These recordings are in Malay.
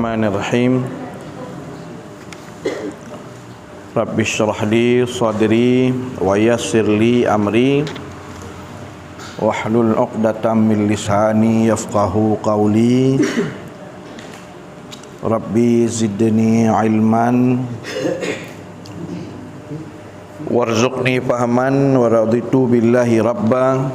Bismillahirrahmanirrahim. Rabbi syrah li sadri wa yassir li amri wahlul 'uqdatam min lisani yafqahu qawli. Rabbi zidni ilman warzuqni fahman wa raditu billahi rabba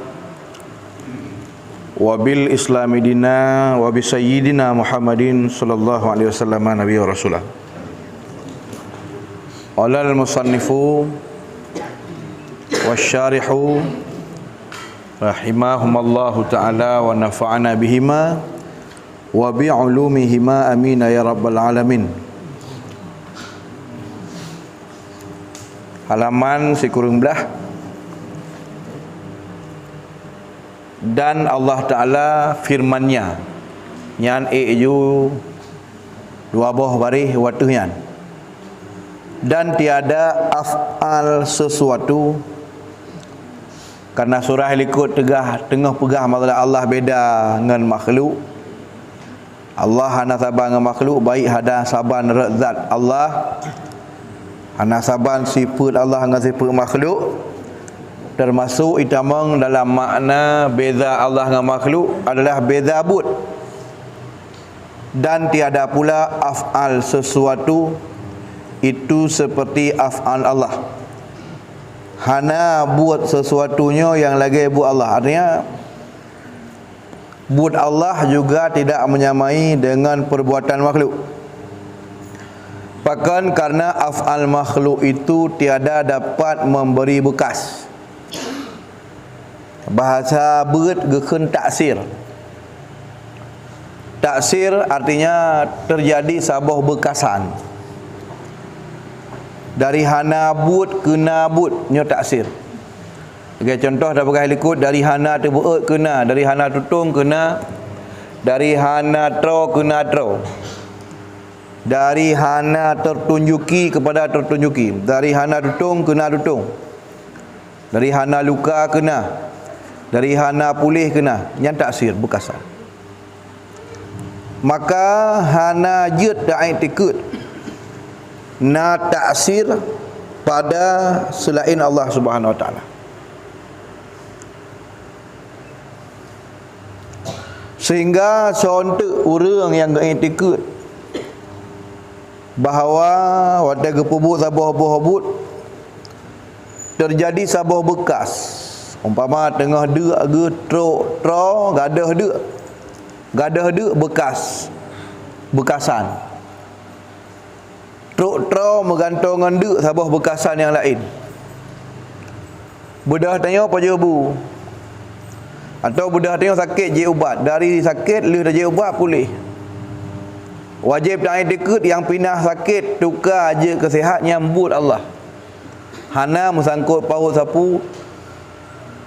wa bil islami dina wa bi sayyidina Muhammadin sallallahu alaihi wasallam nabiyyi wa rasulah. Alal musannifu wasyarihu rahimahumallahu ta'ala wa nafa'ana bihima wa bi'ulumihima amin ya rabbal alamin. Halaman sekurang belah. Dan Allah Ta'ala firman-Nya nyan ju dua boh baris watuhnya. Dan tiada af'al sesuatu, karena surah likut tengah pegah masalah Allah beda dengan makhluk. Allah hana saban dengan makhluk, baik hada saban zat Allah, hana saban sifat Allah dengan sifat makhluk. Termasuk itamang dalam makna beza Allah dengan makhluk adalah beza but. Dan tiada pula af'al sesuatu itu seperti af'al Allah. Hana buat sesuatunya yang lagi buat Allah. Artinya buat Allah juga tidak menyamai dengan perbuatan makhluk. Bahkan karena af'al makhluk itu tiada dapat memberi bekas. Bahasa berat gekun taksir. Taksir artinya terjadi sabah bekasan. Dari hana but kena but nya taksir. Okay, contoh dah pakai likut dari hana terbuat kena, dari hana tutung kena, dari hana tro kena tro. Dari hana tertunjuki kepada tertunjuki, dari hana tutung kena tutung. Dari hana luka kena, dari hana pulih kena, yang taksir bekasan. Maka hana jid da'i tikut na taksir pada selain Allah Subhanahu wa taala. Sehingga sontek orang yang ikut bahawa wadah gepubut sabah habut terjadi sabah bekas. Umpama tengah dek ge tro gadah dek bekas bekasan. Tro menggantongan dek sabah bekasan yang lain. Bedah tanya apa je bu? Atau bedah tanya sakit je ubat. Dari sakit lu dah je ubat pulih. Wajib tak dekat yang pindah sakit tukar aja kesihat nyambut Allah. Hana mesangkut paut sapu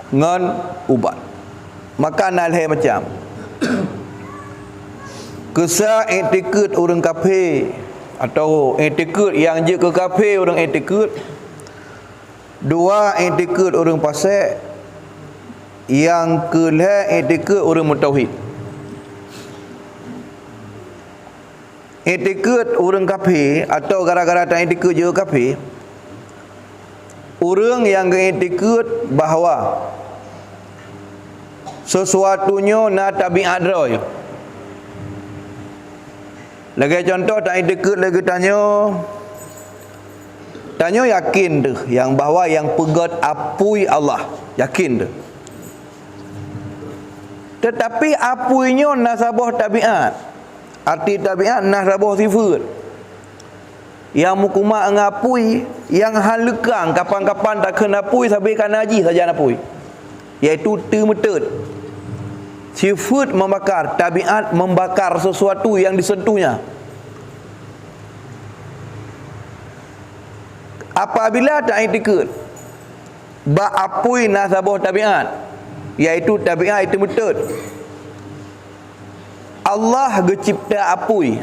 ngan ubat. Maka nalhe macam kesah etikut orang kafir atau etikut yang je ke kafir orang etikut. Dua etikut orang fasik, yang kelih etikut orang mutauhid. Etikut orang kafir atau gara-gara tak etikut je kafir, orang yang etikut bahawa sesuatunya na tabiat roy. Lagi contoh tak dekat lagi tanya yakin tu yang bahawa yang pegat apui Allah, yakin tu. Tetapi apuinya nasabah tabiat. Arti tabiat nasabah sifat. Yang mukuma ngapui, yang halekang kapan-kapan tak kena apui sampai kena haji saja napui. Iaitu temetut. Sifat membakar, tabiat membakar sesuatu yang disentuhnya. Apabila tak ikut apui nasabah tabiat, iaitu tabiat itu metut. Allah gecipta apui.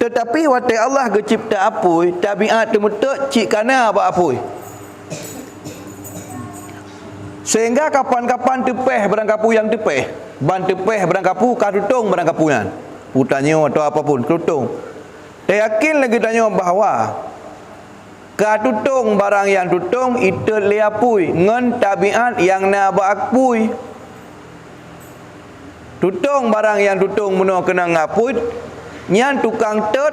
Tetapi waktu Allah gecipta apui, tabiat itu metut cik kana apa apui. Sehingga kapan-kapan tepeh barang kapu yang tepeh, ban tepeh barang kapu kadutung barang kapuan. Putanyo atau apapun, tutung. Dia yakin lagi tanya bahawa ka tutung barang yang tutung itu liapui ngan tabiat yang na bakpui. Tutung barang yang tutung meno kena ngapui nyan tukang tet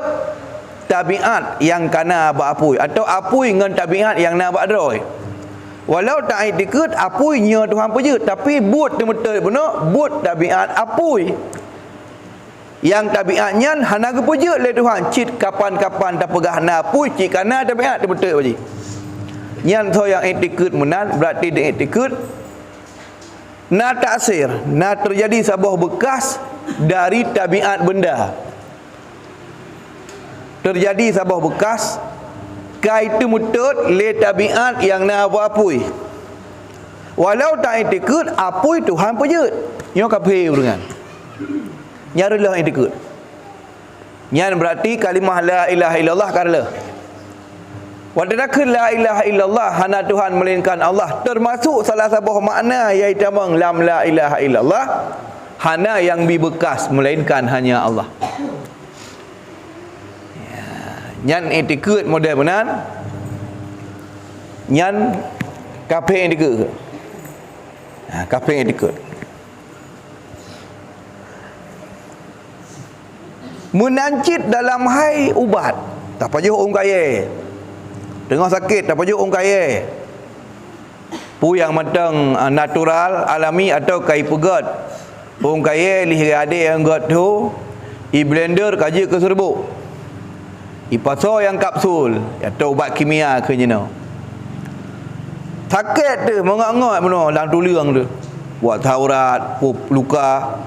tabiat yang kana bakpui atau apui ngan tabiat yang na bakdroi. Walau tak ikut apui nya Tuhan puja tapi but betul benar but tabiat apui. Yang tabiatnya hana kepuja oleh Tuhan. Cit kapan-kapan tak pegah na pui cik kana tabiat dia betul baji. Yang tu yang etikut menan berarti dia etikut na taksir, na terjadi sebuah bekas dari tabiat benda. Terjadi sebuah bekas kaitu mutut le tabiat yang na apui. Walau tak etikut apui Tuhan puja. Nyo kape dengan nyarilah yang ikut. Yang berarti kalimah la ilaha illallah karla. Wadakun la ilaha illallah hana Tuhan melainkan Allah. Termasuk salah satu makna iaitu lam la ilaha illallah hana yang bekas melainkan hanya Allah. Yang ikut model benar. Yang kafir yang ikut. Kafir yang ikut. Menancit dalam hai ubat. Tak payah orang kaya. Tengah sakit tak payah orang kaya. Pu yang matang natural, alami atau kai pegat. Orang kaya lihir ada yang gat tu, i blender kaji ke serbuk. I paso yang kapsul, atau ubat kimia ke nyena. Sakit tu, mengak-ngak benar dalam tulang tu. Buat taurat, luka.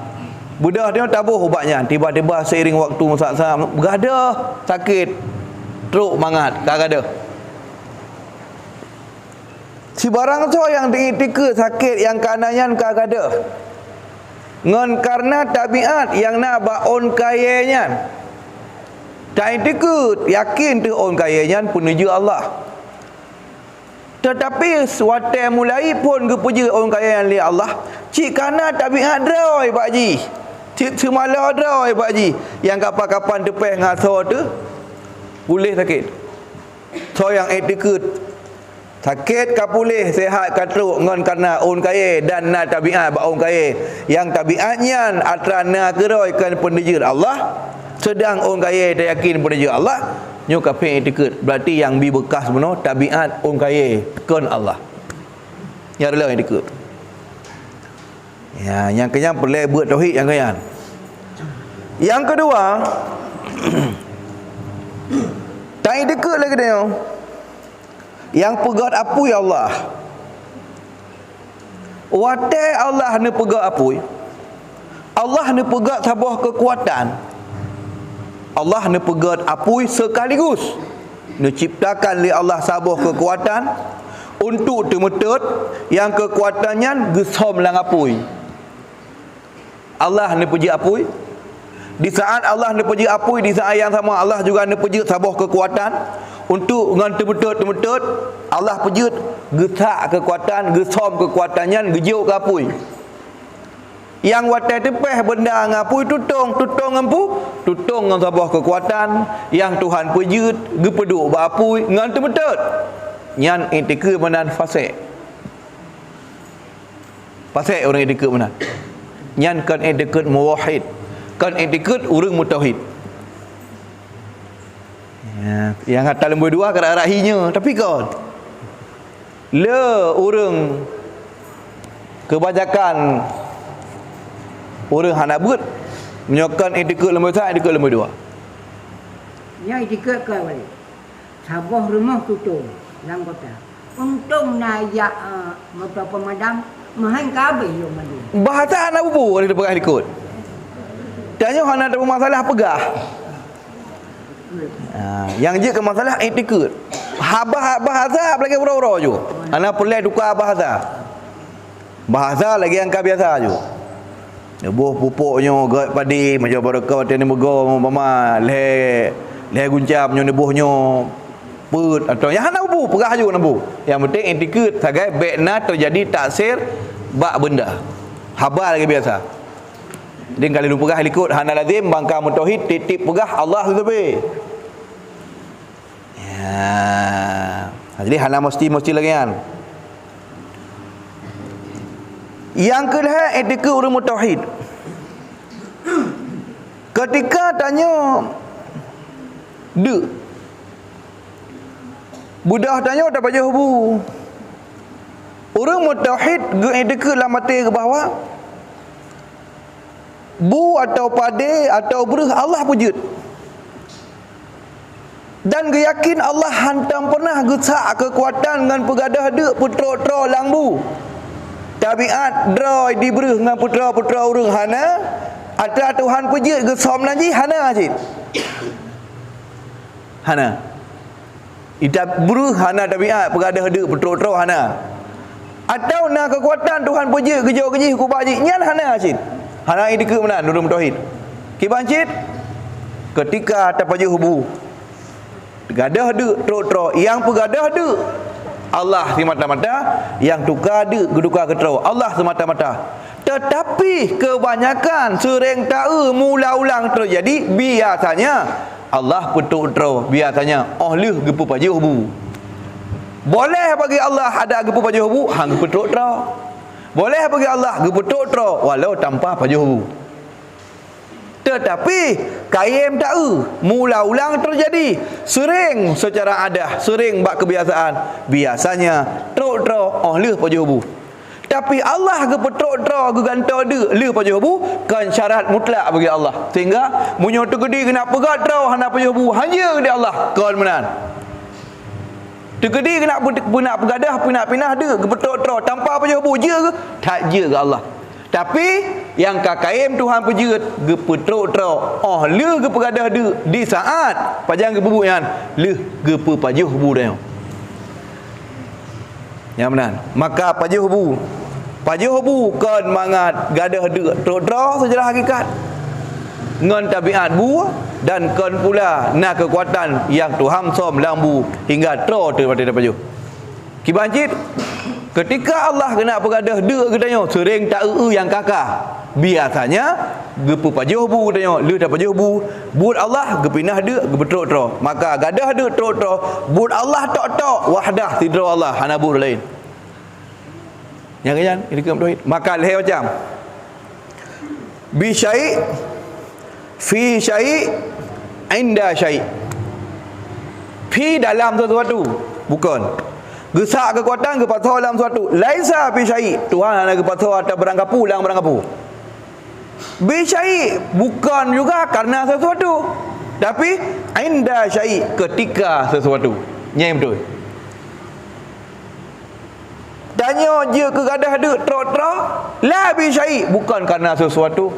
Budak dia tabuh ubatnya. Tiba-tiba seiring waktu masa berada sakit teruk mangat kagak ada. Si barang tu yang tika sakit yang kanannya kagak ada. Ngan karena tabiat yang nak baon kayanya. Tak tika yakin tu on kayanya penuju Allah. Tetapi suatu mulai pun kepuja on kaya yang li Allah. Cik kana tabiat droi pak ji. Semalah ada Pak Haji yang kapan-kapan depan ngaso tu boleh sakit. So yang etikut sakit ka boleh sihat ka teruk ngon karena on kaya dan na tabiat ba on kaya yang tabiatnya atrana keroi kan pendejer Allah sedang on kaya dia yakin pendejer Allah nyo kafir etikut berarti yang bi bekas benar tabiat on kaya kan Allah. Ya adalah etikut. Ya, yang kenyang boleh buat tauhid yang kenyang. Yang kedua, tak dekat lagi dia. Yang pegat apui Allah. Watai Allah ni pegat apui. Allah ni pegat sebuah kekuatan. Allah ni pegat apui sekaligus. Ni ciptakan li Allah sebuah kekuatan untuk temetut yang kekuatannya gesom lang apui. Allah ni puji apui. Di saat Allah ni puji apui, di saat yang sama Allah juga ni puji sebuah kekuatan untuk ngan temetut Allah puji getak kekuatan, gesom kekuatannya gejuk ke apui. Yang watai tepeh benda ngapui tutung ngampu, tutung ngan sebuah kekuatan yang Tuhan puji gepeduk ba apui ngan temetut. Nyan etika menan fasik. Fasik orang etika menan. Nyan kan etika muwahhid. Kan etikut urang mutauhid. Ya, yang kata lembu dua ke arahinya tapi kan le urang kebanyakan urang hanabut menyokan etikut lembu satu etikut lembu dua. Ya etikut ke balik. Sabah rumah tutung dalam kota. Untung nayak motor pemadam mahang kabeh yo mandi. Bahasa anak bubu kalau dia pegang etikut. Tanya hana ada masalah pegah. Yang je ke masalah etikut. Bahasa lagi ura-ura je. Hana pelai tukar bahasa. Bahasa lagi yang biasa je. Buah pupuknya gat padi macam barakah tani mego mama le guncam nyo nebuhnya put atau yang hana bu pegah je nabu. Yang penting etikut sagai bekna terjadi taksir bak benda. Haba lagi biasa. Dia kalau lu pegah ikut hana lazim bangka mutauhid titip pegah Allah tu lebih. Ya. Jadi hana mesti lagi kan. Yang kedua etika orang mutauhid. Ketika tanya Buddha tanya tak baca hubu. Orang mutauhid etika dalam mati ke bawah. Bu atau pade atau beruh Allah wujud. Dan dia yakin Allah hantam pernah gesak kekuatan dengan pegadah dek putra-putra lambu. Tabiat droi diberi dengan putra-putra urang hana atau Tuhan pejit gesom nanti hana cik. Hana. Ida beri hana tabiat pegadah dek putra-putra hana. Atau nak kekuatan Tuhan pejit kerja-kerja kubah cik nyan hana cik. Hana ini ke mana nurul tauhid. Kibancit ketika tapaju hubu. Gadah de tro yang pegadah de Allah semata-mata, yang tukar de geduka ketro Allah semata-mata. Tetapi kebanyakan sering tak mula-ulang terjadi biasanya Allah petuk tro biasanya leh gepu paju hubu. Boleh bagi Allah ada gepu paju hubu hang petuk tro. Boleh bagi Allah gepetuk tro walau tanpa paju hubu. Tetapi kaim tak mula-ulang terjadi sering secara adah, sering bak kebiasaan, biasanya tro oleh paju hubu. Tapi Allah gepetuk tro geganto de paju hubu kan syarat mutlak bagi Allah. Sehingga munyo tu gedi kena pegat tro hana paju hubu hanya di Allah kon menan. Tegedi kena pegadah pindah dia gepetuk tro tanpa paju hubu je ke? Tak je ke Allah. Tapi yang kakaim Tuhan pejut gepetuk tro le ge pegadah dia di saat pajang ge bubuk yan le ge paju hubu dah. Yang benar. Maka paju hubu kan mangat gadah dia tro sejarah hakikat. Ngan tabiat bu dan kan pula nak kekuatan yang Tuhan som lambu hingga tro daripada paju. Kibancit ketika Allah kena pegadah dia katanya sering tak yang kakak. Biasanya gepu paju hubu katanya le dak paju hubu but Allah gepinah dia gebetrok tro. Maka gadah dia tro but Allah tok wahdah tidro Allah hana bu lain. Yang kan ini ke tauhid. Maka leh macam bi syai' fi syai' inda syai'. Fi dalam sesuatu bukan gesak kekuatan kepatah dalam sesuatu. Laisa bi syai'. Tuhan hanya kepatah atau berangkapu lang berangkapu. Bi syai' bukan juga karena sesuatu. Tapi inda syai' ketika sesuatu. Nyai betul. Tanya je ke gadah dia tro la bi syai' bukan karena sesuatu.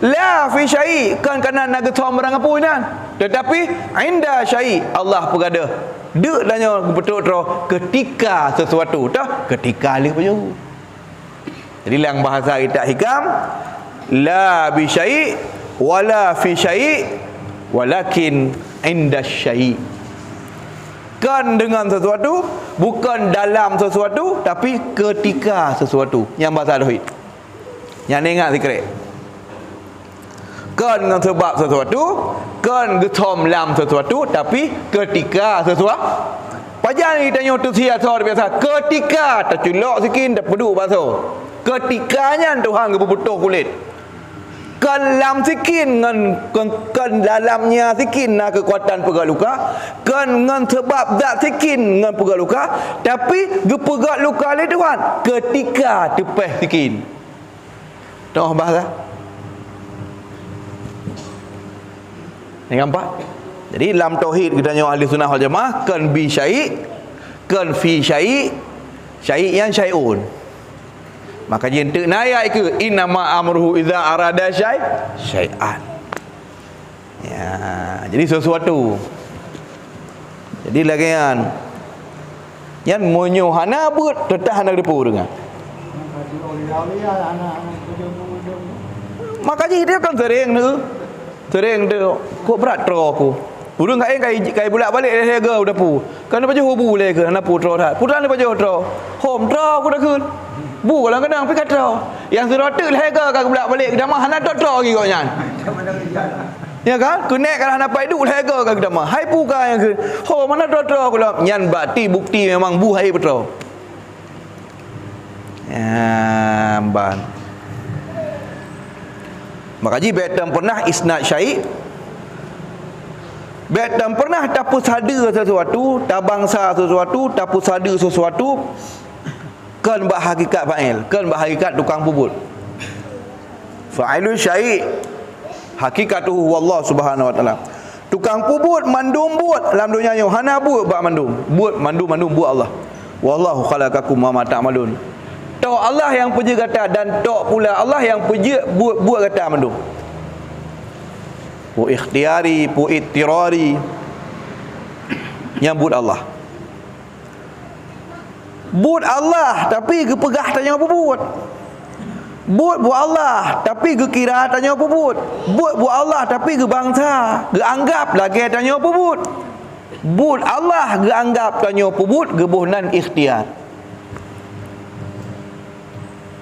La fi syai' kan kerana nak getom berangkapu kan. Tetapi inda syai' Allah pegadah dia tanya betul ketika sesuatu dah ketika leh paju. Jadi lang bahasa kita hikam la bi syai' wala fi syai' walakin inda syai'. Kan dengan sesuatu bukan dalam sesuatu tapi ketika sesuatu. Yang bahasa tauhid. Yang ni ingat zikir. Kan dengan sebab sesuatu, kan getom lam sesuatu tapi ketika sesuatu. Pajang ni tanya tu siasat biasa. Ketika terculok sikit tak peduk bahasa. Ketikanya Tuhan gebutuh kulit. Kan lam sikit kan dalamnya sikit nak kekuatan pegat luka. Kan dengan sebab zat sikit dengan pegat luka. Tapi gepegat luka oleh Tuhan ketika tepeh sikit. Tahu bahasa? Ni nampak? Jadi dalam tauhid kita tanya ahli sunnah wal jamaah kan bi syai' kan fi syai' syai' yang syai'un. Maka dia ente naik ke innama amruhu idza arada syai'an. Ya, jadi sesuatu. Jadi lagi yang monyo hana but tetah hana depu dengan. Maka dia kan sering dia kok berat tro aku. Urang kai bulak balik dia ga udah pu. Kan baju hubu le ke ana pu tro dah. Putan dia baju tro. Hom tro aku dah kun. Bu kalau kadang pergi tro. Yang serota lega kan belak balik ke damah hana tok lagi kau nyan. Ya kan? Kenek kan hana pai duk lega kan ke damah. Hai puka yang ke. Ho mana tok kula nyan bakti bukti memang bu hai betul. Ya ban. Makaji betam pernah isnad syai. Betam pernah tapus ada sesuatu, tabangsa sesuatu, tapus ada sesuatu kan hakikat fa'il, kan hakikat tukang puput. Fa'ilun syai' hakikatuhu wallah subhanahu wa ta'ala. Tukang puput mandum buat dalam dunia ni hana buat bak mandum. Buat mandum buat Allah. Wallahu khalaqakum wa ma ta'malun. Tok Allah yang puja kata dan tok pula Allah yang puja buat kata mandum. Pu ikhtiyari, pu ittirari, nyambut Allah. Buat Allah tapi ke pegah tanya apa buat. Buat Allah tapi ke kira tanya apa buat. Buat Allah tapi ke bangsa, ke anggap lagi tanya apa buat. Buat Allah ke anggap tanya apa buat, ke bohnan ikhtiar.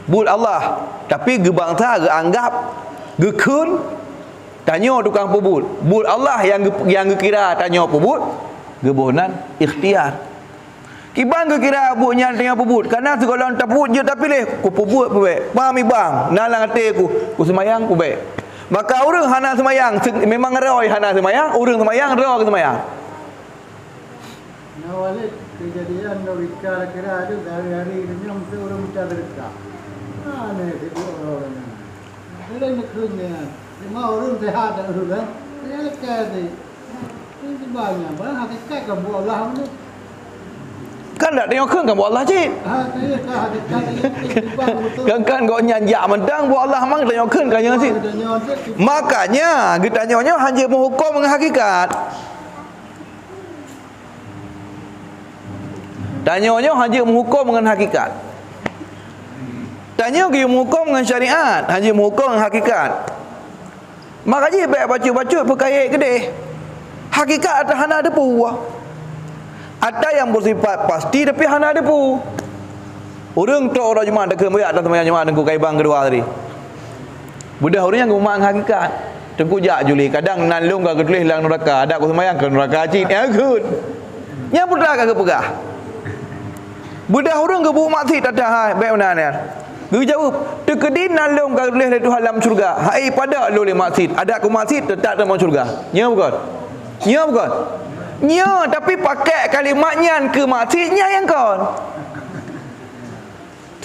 Buat Allah tapi ke bangsa, ke anggap, ke kun tanya tukang pebut. Bud Allah yang kira tanya pebut, gebohnan ikhtiar. Kibang kira buatnya tanya pebut. Karena segala orang pebut je tak pilih, ku pebut pebek. Pahami bang, nalang hati ku semayang pebek. Maka orang hana semayang, memang roy hana semayang, orang semayang roy ke semayang. Nawalik kejadian Norika kira ada hari-hari ini mesti orang minta berkah. Mana itu orang? Ada yang kerja. Mau orang sehat dan orang dia lekat ini banyak barang hakikat kan buat Allah ni kan tak tengok kan buat Allah cik kan kau nyanjak mentang buat Allah mang tengok kan yang cik makanya kita tanya hanya menghukum dengan hakikat tanya hanya menghukum dengan hakikat tanya dia menghukum dengan syariat hanya menghukum dengan hakikat. Makanya baik baca-baca perkaya kedai. Hakikat atas hana depu. Ada yang bersifat pasti tapi hana depu. Orang tu orang jemaah dekat mereka atas teman jemaah dengan kai bang kedua tadi. Budak orang yang ngumang hakikat. Tengkujak juli kadang nalung ke tulis lang neraka, ada aku semayang ke neraka cik. Ya good. Yang budak ke pegah. Budak orang ke bu maksi tak ada baik mana ni. Dia jawab, "Tekedi nalung ka boleh tu halam syurga. Hai pada lu le maksud. Ada aku maksud tetap dalam syurga." Nya bukan? Nya bukan? Nya tapi pakai kalimat nyan ke maksudnya yang kon.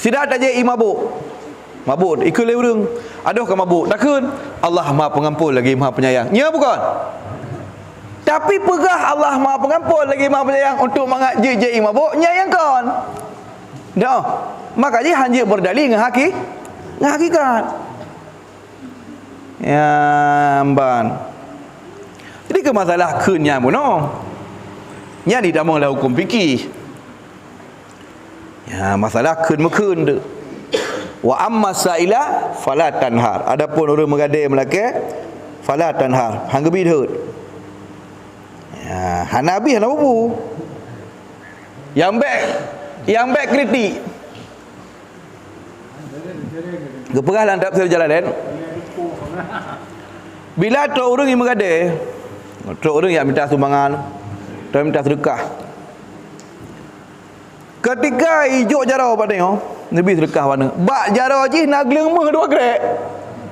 Sidak tak je mabuk. Mabuk ikut le urang. Aduh ke mabuk. Takun Allah Maha Pengampun lagi Maha Penyayang. Nya bukan? Tapi pegah Allah Maha Pengampun lagi Maha Penyayang untuk mangat je mabuk nya yang kon. Dah. Makanya hanya berdalil dengan hakikat. Ya amban. Jadi ke masalah keunnya buno. Nya di dalam hukum fikih. Ya masalah keun mekun tu. Wa amma saila fala tanhar. Adapun orang mengadai melaka fala tanhar. Hang gebi deut. Ya hanabi hana bubu. Yang baik kritik. Gepegah lan tak jalan lain. Bila tu orang yang mengadai, tu orang yang minta sumbangan, tu minta sedekah. Ketika hijau jarau pada tengok, Nabi sedekah mana? Bak jarau je nak gelembah dua krek.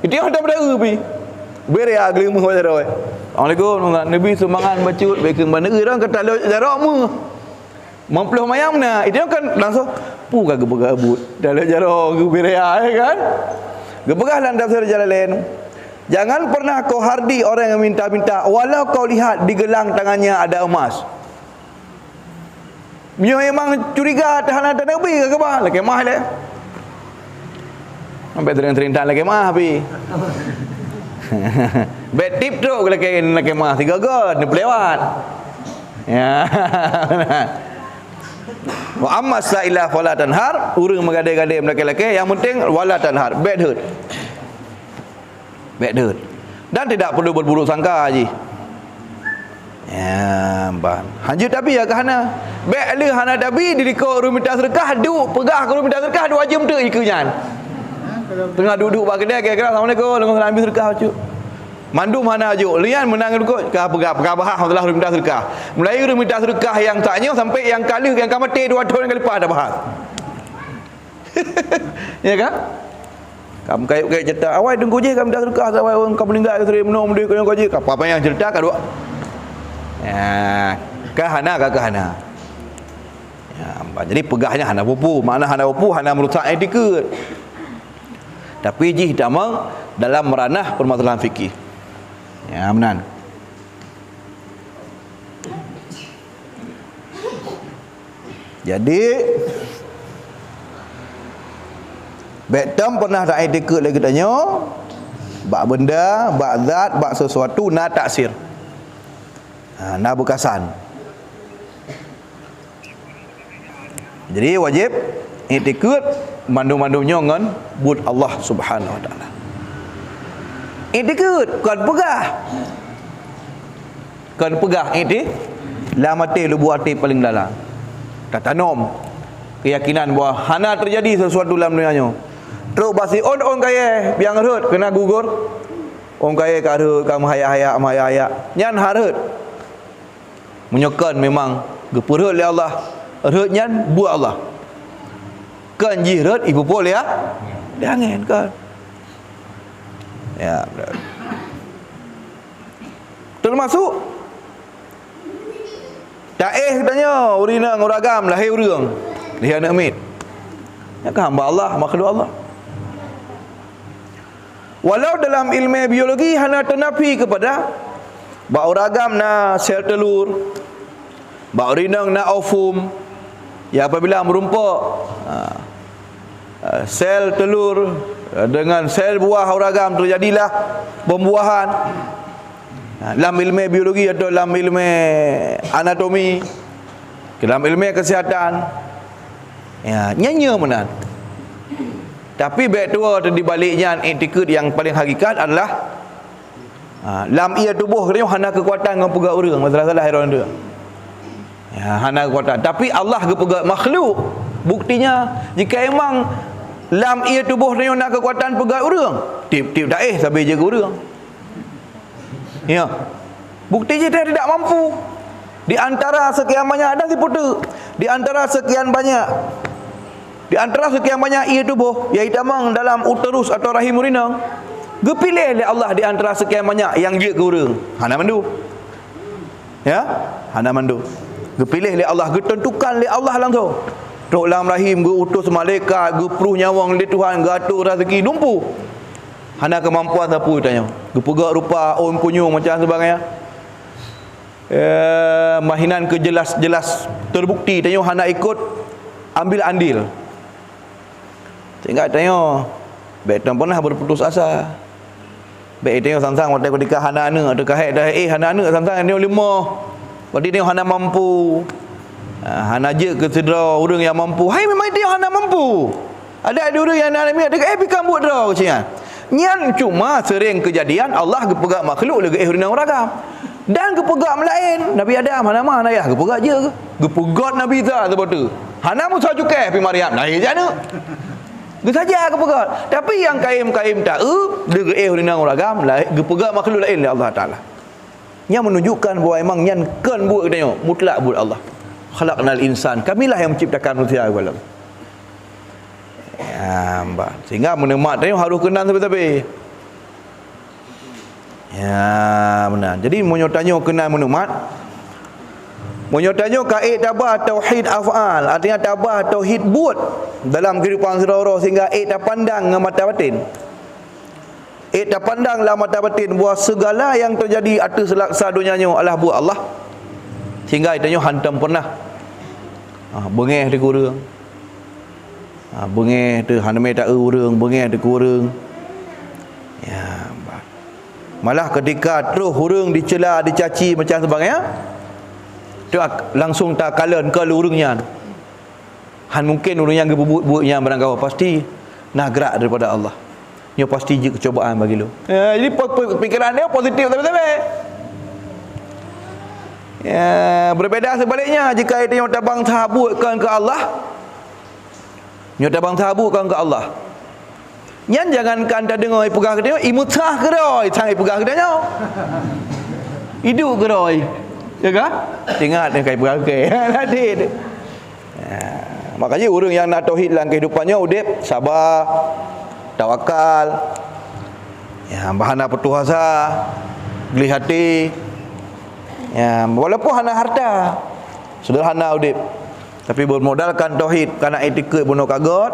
Itu yang ada berdara pi. Beria gelembah jarau. Assalamualaikum, Nabi sumbangan bacut baik ke mana orang kata jarau mu. Mempelih mayam na, itu kan langsung pu kagak begabut. Dalam jarau ke beria kan? Gepegah lan tafsir Jalalain. Jangan pernah kau hardi orang yang minta-minta walau kau lihat di gelang tangannya ada emas. Memang curiga tahanan Nabi ke apa? Lagi mah le. Sampai terang-terang lagi mah pi. Bet tip tu lagi mah tiga god ni pelewat. Ya. Wa amma sa'ilah fala tanhar, urang mengadai-gadai lelaki-lelaki yang penting wala tanhar, bad hurt. Bad hurt. Dan tidak perlu berburuk sangka haji. Ya, ban. Haji tapi ya kahana. Bad le hana tapi diri ko urang minta sedekah, duk pegah ko urang minta sedekah duk wajib tu ikunyan. Tengah duduk bak kedai kira-kira Assalamualaikum dengan ambil sedekah cu. Mandu mana ajuk. Lian menang dukut ka apa bahas telah minta sedekah. Mulai dia minta sedekah yang taknya sampai yang kali yang kamati 2 tahun kali lepas dah bahas. Ya kan? Kamu kayak cerita awal tunggu je kamu dah sedekah awal orang kamu meninggal seri menung duit kau je apa yang cerita ka dua. Ya, kahana. Ya, jadi pegahnya hana pupu, mana hana pupu hana merusak etiket. Tapi jih damang dalam ranah permasalahan fikih. Ya, benar. Jadi Betam pernah tak etiket lagi tanya bak benda, bak zat, bak sesuatu na taksir. Na bekasan. Jadi wajib etiket mandu-mandunya dengan but Allah Subhanahu Wa Taala. Etiket kan pegah eti lamati lubu hati paling dalam. Tak tanam keyakinan bahawa hana terjadi sesuatu dalam dunianya. Terus basi on kaya yang harut kena gugur. On kaya ka harut kamu haya nyan harut. Menyokan memang gepurut oleh Allah. Harut nyan buat Allah. Kan jirat ibu boleh ya? Jangan kan. Ya, benar. Termasuk taih tanya urina nguragam lahir urang. Dia anak mit. Ya kan hamba Allah, makhluk Allah. Walau dalam ilmu biologi hana ternafi kepada bak uragam na sel telur, bak urina na ovum. Ya apabila merumpak sel telur dengan sel buah uragam terjadilah pembuahan. Dalam ilmu biologi atau dalam ilmu anatomi, dalam ilmu kesihatan, ya nyanya menan. Tapi baik tua di baliknya etiket yang paling hakikat adalah dalam ia tubuh dia hana kekuatan dengan pegang orang masalah hairan dia. Ya, hana kekuatan. Tapi Allah kepegang makhluk. Buktinya jika emang lam ia tubuh dia nak kekuatan pegang orang, tip-tip daih sampai jaga orang. Ya. Bukti je dia tidak mampu. Di antara sekian banyak ada diputu. Di antara sekian banyak ia tubuh iaitu amang dalam uterus atau rahim urinang. Gepilih oleh Allah di antara sekian banyak yang dia ke orang. Hana mandu. Ya, hana mandu. Gepilih oleh Allah, getentukan oleh Allah langsung. Tok dalam rahim geutus malaikat, gepruh nyawang oleh Tuhan, gatur rezeki dumpu. Hana kemampuan sapu tanya. Gepegak rupa on punyung macam sebagainya. Mahinan ke jelas terbukti tanya hana ikut ambil andil. Sehingga tanya betul pernah berputus asa. Baik tanya sang-sang waktu ketika hana ana atau kahek dah hana ana sang-sang dia lemah. Waktu dia hana mampu. Hana je ke sedera orang yang mampu. Hai memang dia hana mampu. Ada orang yang hana ada pikam buat draw macam nyan cuma sering kejadian Allah gepegak makhluk lagi urang ragam. Dan gepegak melain Nabi Adam hana mana ya gepegak je gepegak Nabi Isa sebab tu. Hana Musa cukai pi Maryam. Lain je ana. Dia saja gepegak. Tapi yang kaim-kaim tak dia urang ragam lain gepegak makhluk lain oleh Allah Taala. Yang menunjukkan bahawa emang nyan kan buat tengok mutlak buat Allah. Khalaqnal insan. Kamilah yang menciptakan manusia wala. Ya, mbak. Sehingga menemat tengok harus kenal sampai-sampai. Ya, benar. Jadi menyotanyo kenal menemat. Menyotanyo kaid tabah tauhid af'al. Artinya tabah tauhid buat dalam kehidupan saudara sehingga tak pandang dengan mata batin. Tak pandang dalam mata batin bahawa segala yang terjadi atas selaksa dunianya adalah buat Allah. Sehingga itanya hantam pernah bengeh di kurang. Bengeh tu haname tak urang, bengeh di kurang. Ya, malah ketika terus urang dicela, dicaci macam sebagainya, tu langsung tak kalan ke urangnya. Han mungkin urang yang buat-buatnya barang kau pasti nak gerak daripada Allah. Dia pasti je kecobaan bagi lu. Jadi fikiran dia positif tapi. Ya, berbeza sebaliknya jika dia tabang tahabutkan ke Allah. Dia tabang tahabutkan ke Allah. Nyan jangankan tak dengar pegang kedai, imutah kedai, cai pegang kedai. Hidup kedai. Ya kan? Tengok dia kai pegang kedai. Tadi. Makanya orang yang nak tauhid dalam kehidupannya udip sabar, tawakal, ya bahana petuh asa, geli hati. Ya, walaupun hana harta, sederhana udip. Tapi bermodalkan tauhid kerana etika bunuh kagot,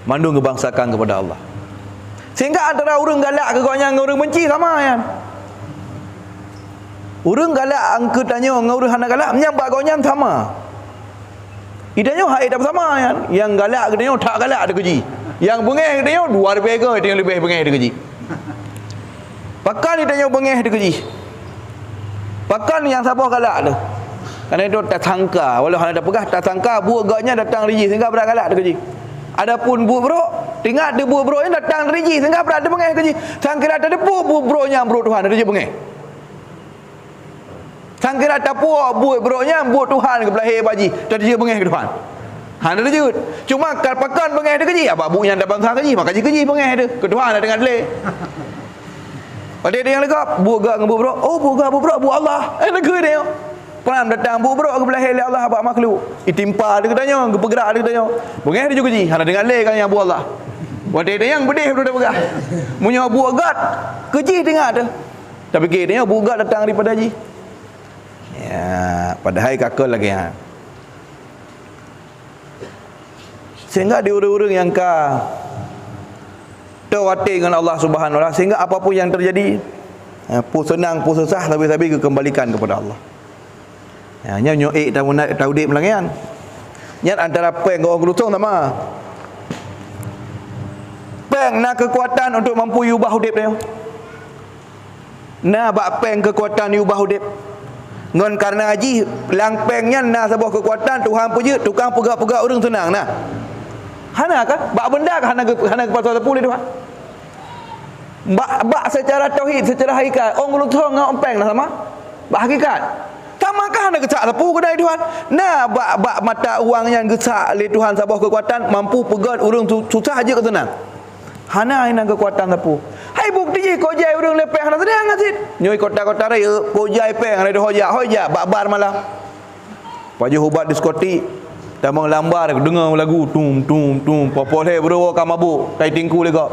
mandu ngebangsakan kepada Allah. Sehingga antara orang galak ke dengan orang benci sama kan. Orang galak angka tanya dengan orang hana galak menyambat kau sama. Idanya hai tak sama kan. Yang galak ke dia tak galak ada keji. Yang bengeh ke dia dua lebih ke dia lebih bengeh ada keji. Pakan dia bengeh ada keji. Pakan yang sabar galak tu. Kerana itu tak sangka, walau hana dah pegah tak sangka buat gaknya datang riji sehingga berat galak ada keji. Adapun buat bro, tinggal dia buat bro yang datang riji sehingga berat ada bengeh keji. Sangkira tak ada buat bro nya bro Tuhan ada je bengeh. Sangkira tak buat bro nya buat Tuhan ke belahir baji, tak ada je bengeh ke Tuhan. Hana ada je. Cuma kalau pakan bengeh ada keji, apa bu yang dah bangsa keji, maka keji bengeh ada. Ke Tuhan ada dengan delay. Pada dia yang legap, buat gak dengan buat bro. Oh, buat gak buat bro, buat Allah. Lega dia. Peram datang buat bro ke belahir Allah abak makhluk. Itimpa dia katanya, ke bergerak dia katanya. Bengeh dia juga ji. Hana dengan leh kan yang buat Allah. Pada dia yang bedih dia bergerak. Punya buat gat, keji tengah tu. Tapi dia buat gat datang daripada ji. Ya, padahal kakak lagi ha. Sehingga dia orang-orang yang terwati dengan Allah Subhanahu Wa Taala, sehingga apapun yang terjadi, pun senang pun susah, tapi kembalikan kepada Allah. Ya, nya nyoek taudip melangian. Nya antara peng dengan orang gelusong sama. Peng nak kekuatan untuk mampu ubah hidup dia. Nah bak peng kekuatan ubah hidup. Ngon karena haji langpengnya nah sebuah kekuatan Tuhan puja tukang pegak-pegak orang senang nah. Hana kan? Bak benda kan hana kepala sepuluh Tuhan. Bak secara tauhid, secara hakikat, orang gelusong dengan ompeng nah sama. Bak hakikat. Samakah hana gesak sepuh kedai Tuhan? Nah bak mata uangnya gesak oleh Tuhan sebuah kekuatan mampu pegat orang susah aja ke senang. Hana ina kekuatan sepuh. Hai bukti je kau jai orang lepeh hana senang asid. Nyoi kota-kota raya kau jai peng ada hoja bakbar malam. Paju hubat diskotik tamang lambar dengar lagu tum popol he bro ka mabuk tai tingku lega.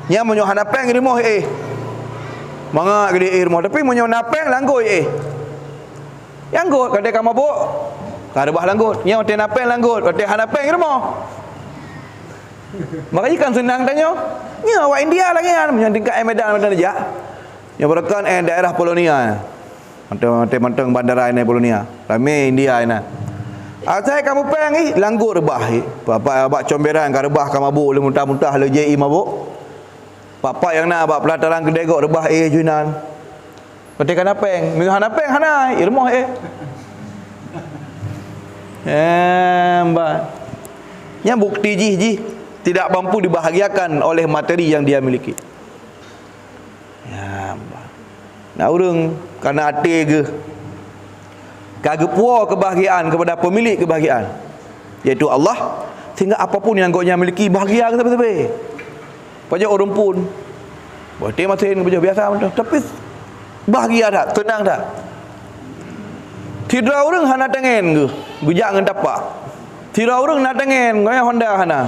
Nya menyo hana peng di moh manga gede rumah tapi menyo napeng langgut langgut kadai ka mabuk ka rebah langgut nya hotel napeng langgut hotel hana peng rumah. Makanya kan senang tanya. Ya awak India lagi kan menyo tingkat Medan aja. Yang berkan daerah Polonia. Manteng bandara ini Polonia. Ramai India ini. Asal kamu peng langgut rebah Bapak comberan ka rebah ka mabuk le muntah-muntah le JI mabuk. Papa yang nak abak pelataran kedai gok rebah junan. Ketika napeng, minggu napeng hana irmoh mbak. Yang bukti ji tidak mampu dibahagiakan oleh materi yang dia miliki. Ya mbak. Nah orang kerana hati ke kagak puas kebahagiaan kepada pemilik kebahagiaan, iaitu Allah, sehingga apapun yang goknya miliki bahagia ke tepi-tepi. Pajak orang pun buat dia masih biasa tapi bahagia tak, tenang tak. Tidak orang hana tengen ke gujak dengan tapak. Tidak orang nak tengen gaya Honda hana.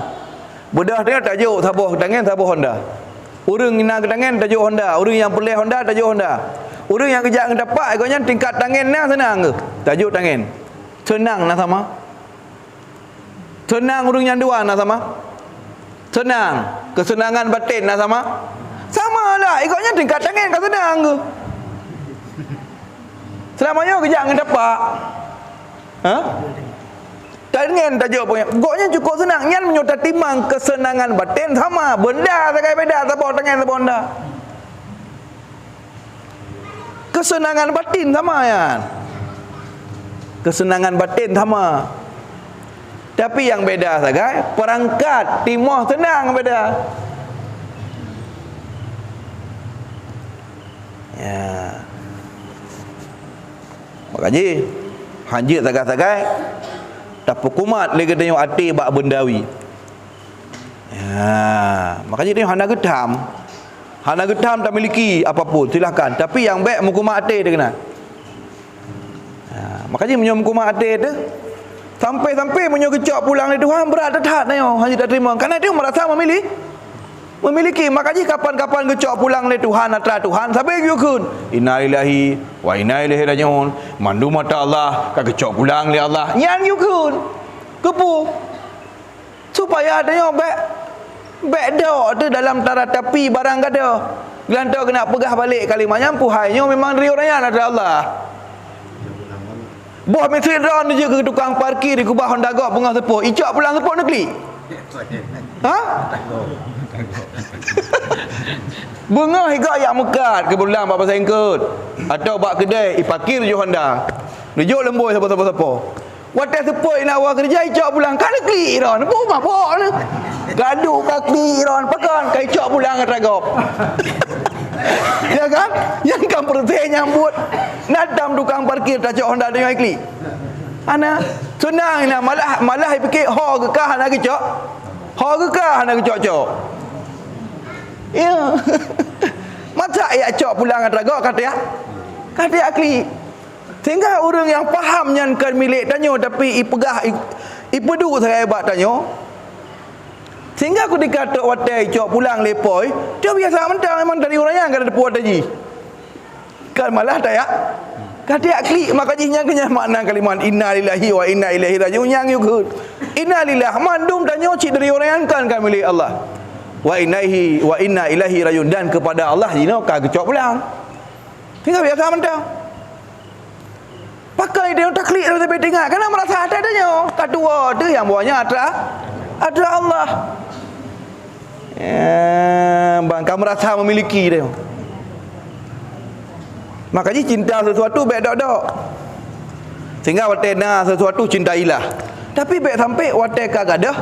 Bedah dia tajuk sabuh tengen sabuh Honda. Orang nak tengen tajuk Honda, orang yang pelih Honda tajuk Honda. Orang yang gujak dengan tapak gaya tingkat tengen nah senang ke tajuk tengen. Senang nak sama. Senang orang yang dua nak sama. Senang, kesenangan batin nak sama? Sama lah, ikutnya tingkat tangan kau senang ke? Selamanya kejap dengan dapat. Tangan tajuk punya. Goknya cukup senang. Yang menyutat timang kesenangan batin sama. Benda sakai beda sabah tangan sabah Honda. Kesenangan batin sama ya. Kesenangan batin sama. Tapi yang beda sagai perangkat timah senang beda. Ya. Makanya hanjit sagai-sagai tak kumat lagi tanya hati bak bendawi. Makanya dia hana gedam. Hana gedam tak miliki apapun, silakan. Tapi yang baik muka mati dia kena. Makanya menyom muka mati tu sampai menyom kecok pulang ni Tuhan berat dah hanya tak terima. Kerana dia merasa memiliki. Makanya kapan-kapan kecok pulang ni Tuhan atra Tuhan sampai yukun. Inna lillahi wa inna ilaihi rajiun. Mandu mata Allah ka kecok pulang li Allah. Yang yukun. Kepu. Supaya adanya baik dah tu dalam taraf tapi barang kada. Gelantar kena pegah balik kalimah nyampu hanya memang dari orang yang ada Allah. Boh mesin ron je ke tukang parkir di kubah Honda Gok pengah sepuh. Icak pulang sepuh negeri. Ha? Bengah higak yang mekat ke bulan bapa sengkut. Atau bak kedai parkir je Honda. Nujuk lemboi siapa-siapa. Wadah sepuh nak awak kerja icak pulang kan negeri ron. Apa pok ni? Gaduh kaki ron pakan kai icak pulang ragop. Ya kan? Yang kan persen nyambut nadam tukang parkir tak cok Honda dengan ikli. Ana senang nak malah fikir ho ke kah nak cok. Ho ke kah nak cok. Ya. Masa ya cok pulang ragop kata ya. Kata akli. Sehingga orang yang faham yang kan milik tanya tapi ipegah ipedu saya hebat tanya. Sehingga aku dikata watai cok pulang lepoi, dia biasa mentang memang dari orang yang kada puat tadi. Kan malah tak ya. Kata klik makanya kena makna kalimat inna lillahi wa inna ilaihi rajiun yang yukun. Inna lillahi mandum tanya cik dari orang yang kan milik Allah. Wa inna ilaihi rajiun dan kepada Allah dino ka cok pulang. Sehingga biasa mentang. Pakai dia tak klik dia sampai tengok kerana merasa ada tanya. Kedua tu yang buahnya ada Allah. Bangka merasa memiliki dia. Makanya cinta sesuatu baik dok. Sehingga watena sesuatu cintailah. Tapi baik sampai watek kagada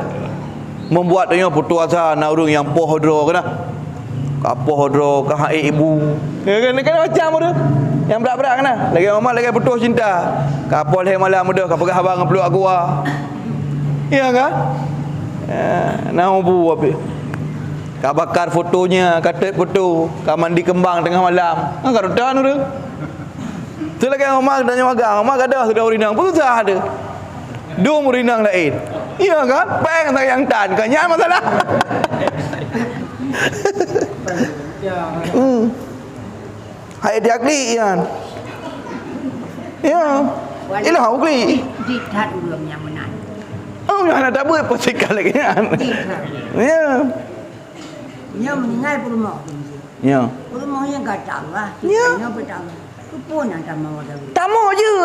membuat dia putus asa na urang yang pohodro kena. Ka pohodro ka ibu. Kan macam tu. Yang berat-berat kena. Lagi mama lagi putus cinta. Ka pol hai malam muda ka pegah abang peluk aku ah. Ya kan? Nak bu apa? Kau bakar fotonya, kata foto, kau mandi kembang tengah malam. Kau rotan tu. Tu lagi mama tanya magang, mama ada sudah urinang, pun susah ada. Dua urinang lain. Iya kan? Peng sayang tan, kan nyam masalah. Hai dia kli kan. Ya. Ilah kli. Di tat ulum yang menang. Oh, mana tak boleh persikal lagi kan. Ya. Nya meninggal rumah. Ya. Rumahnya gatal lah. Ya. Nya betul. Kupun ada mau dah. Tamu je.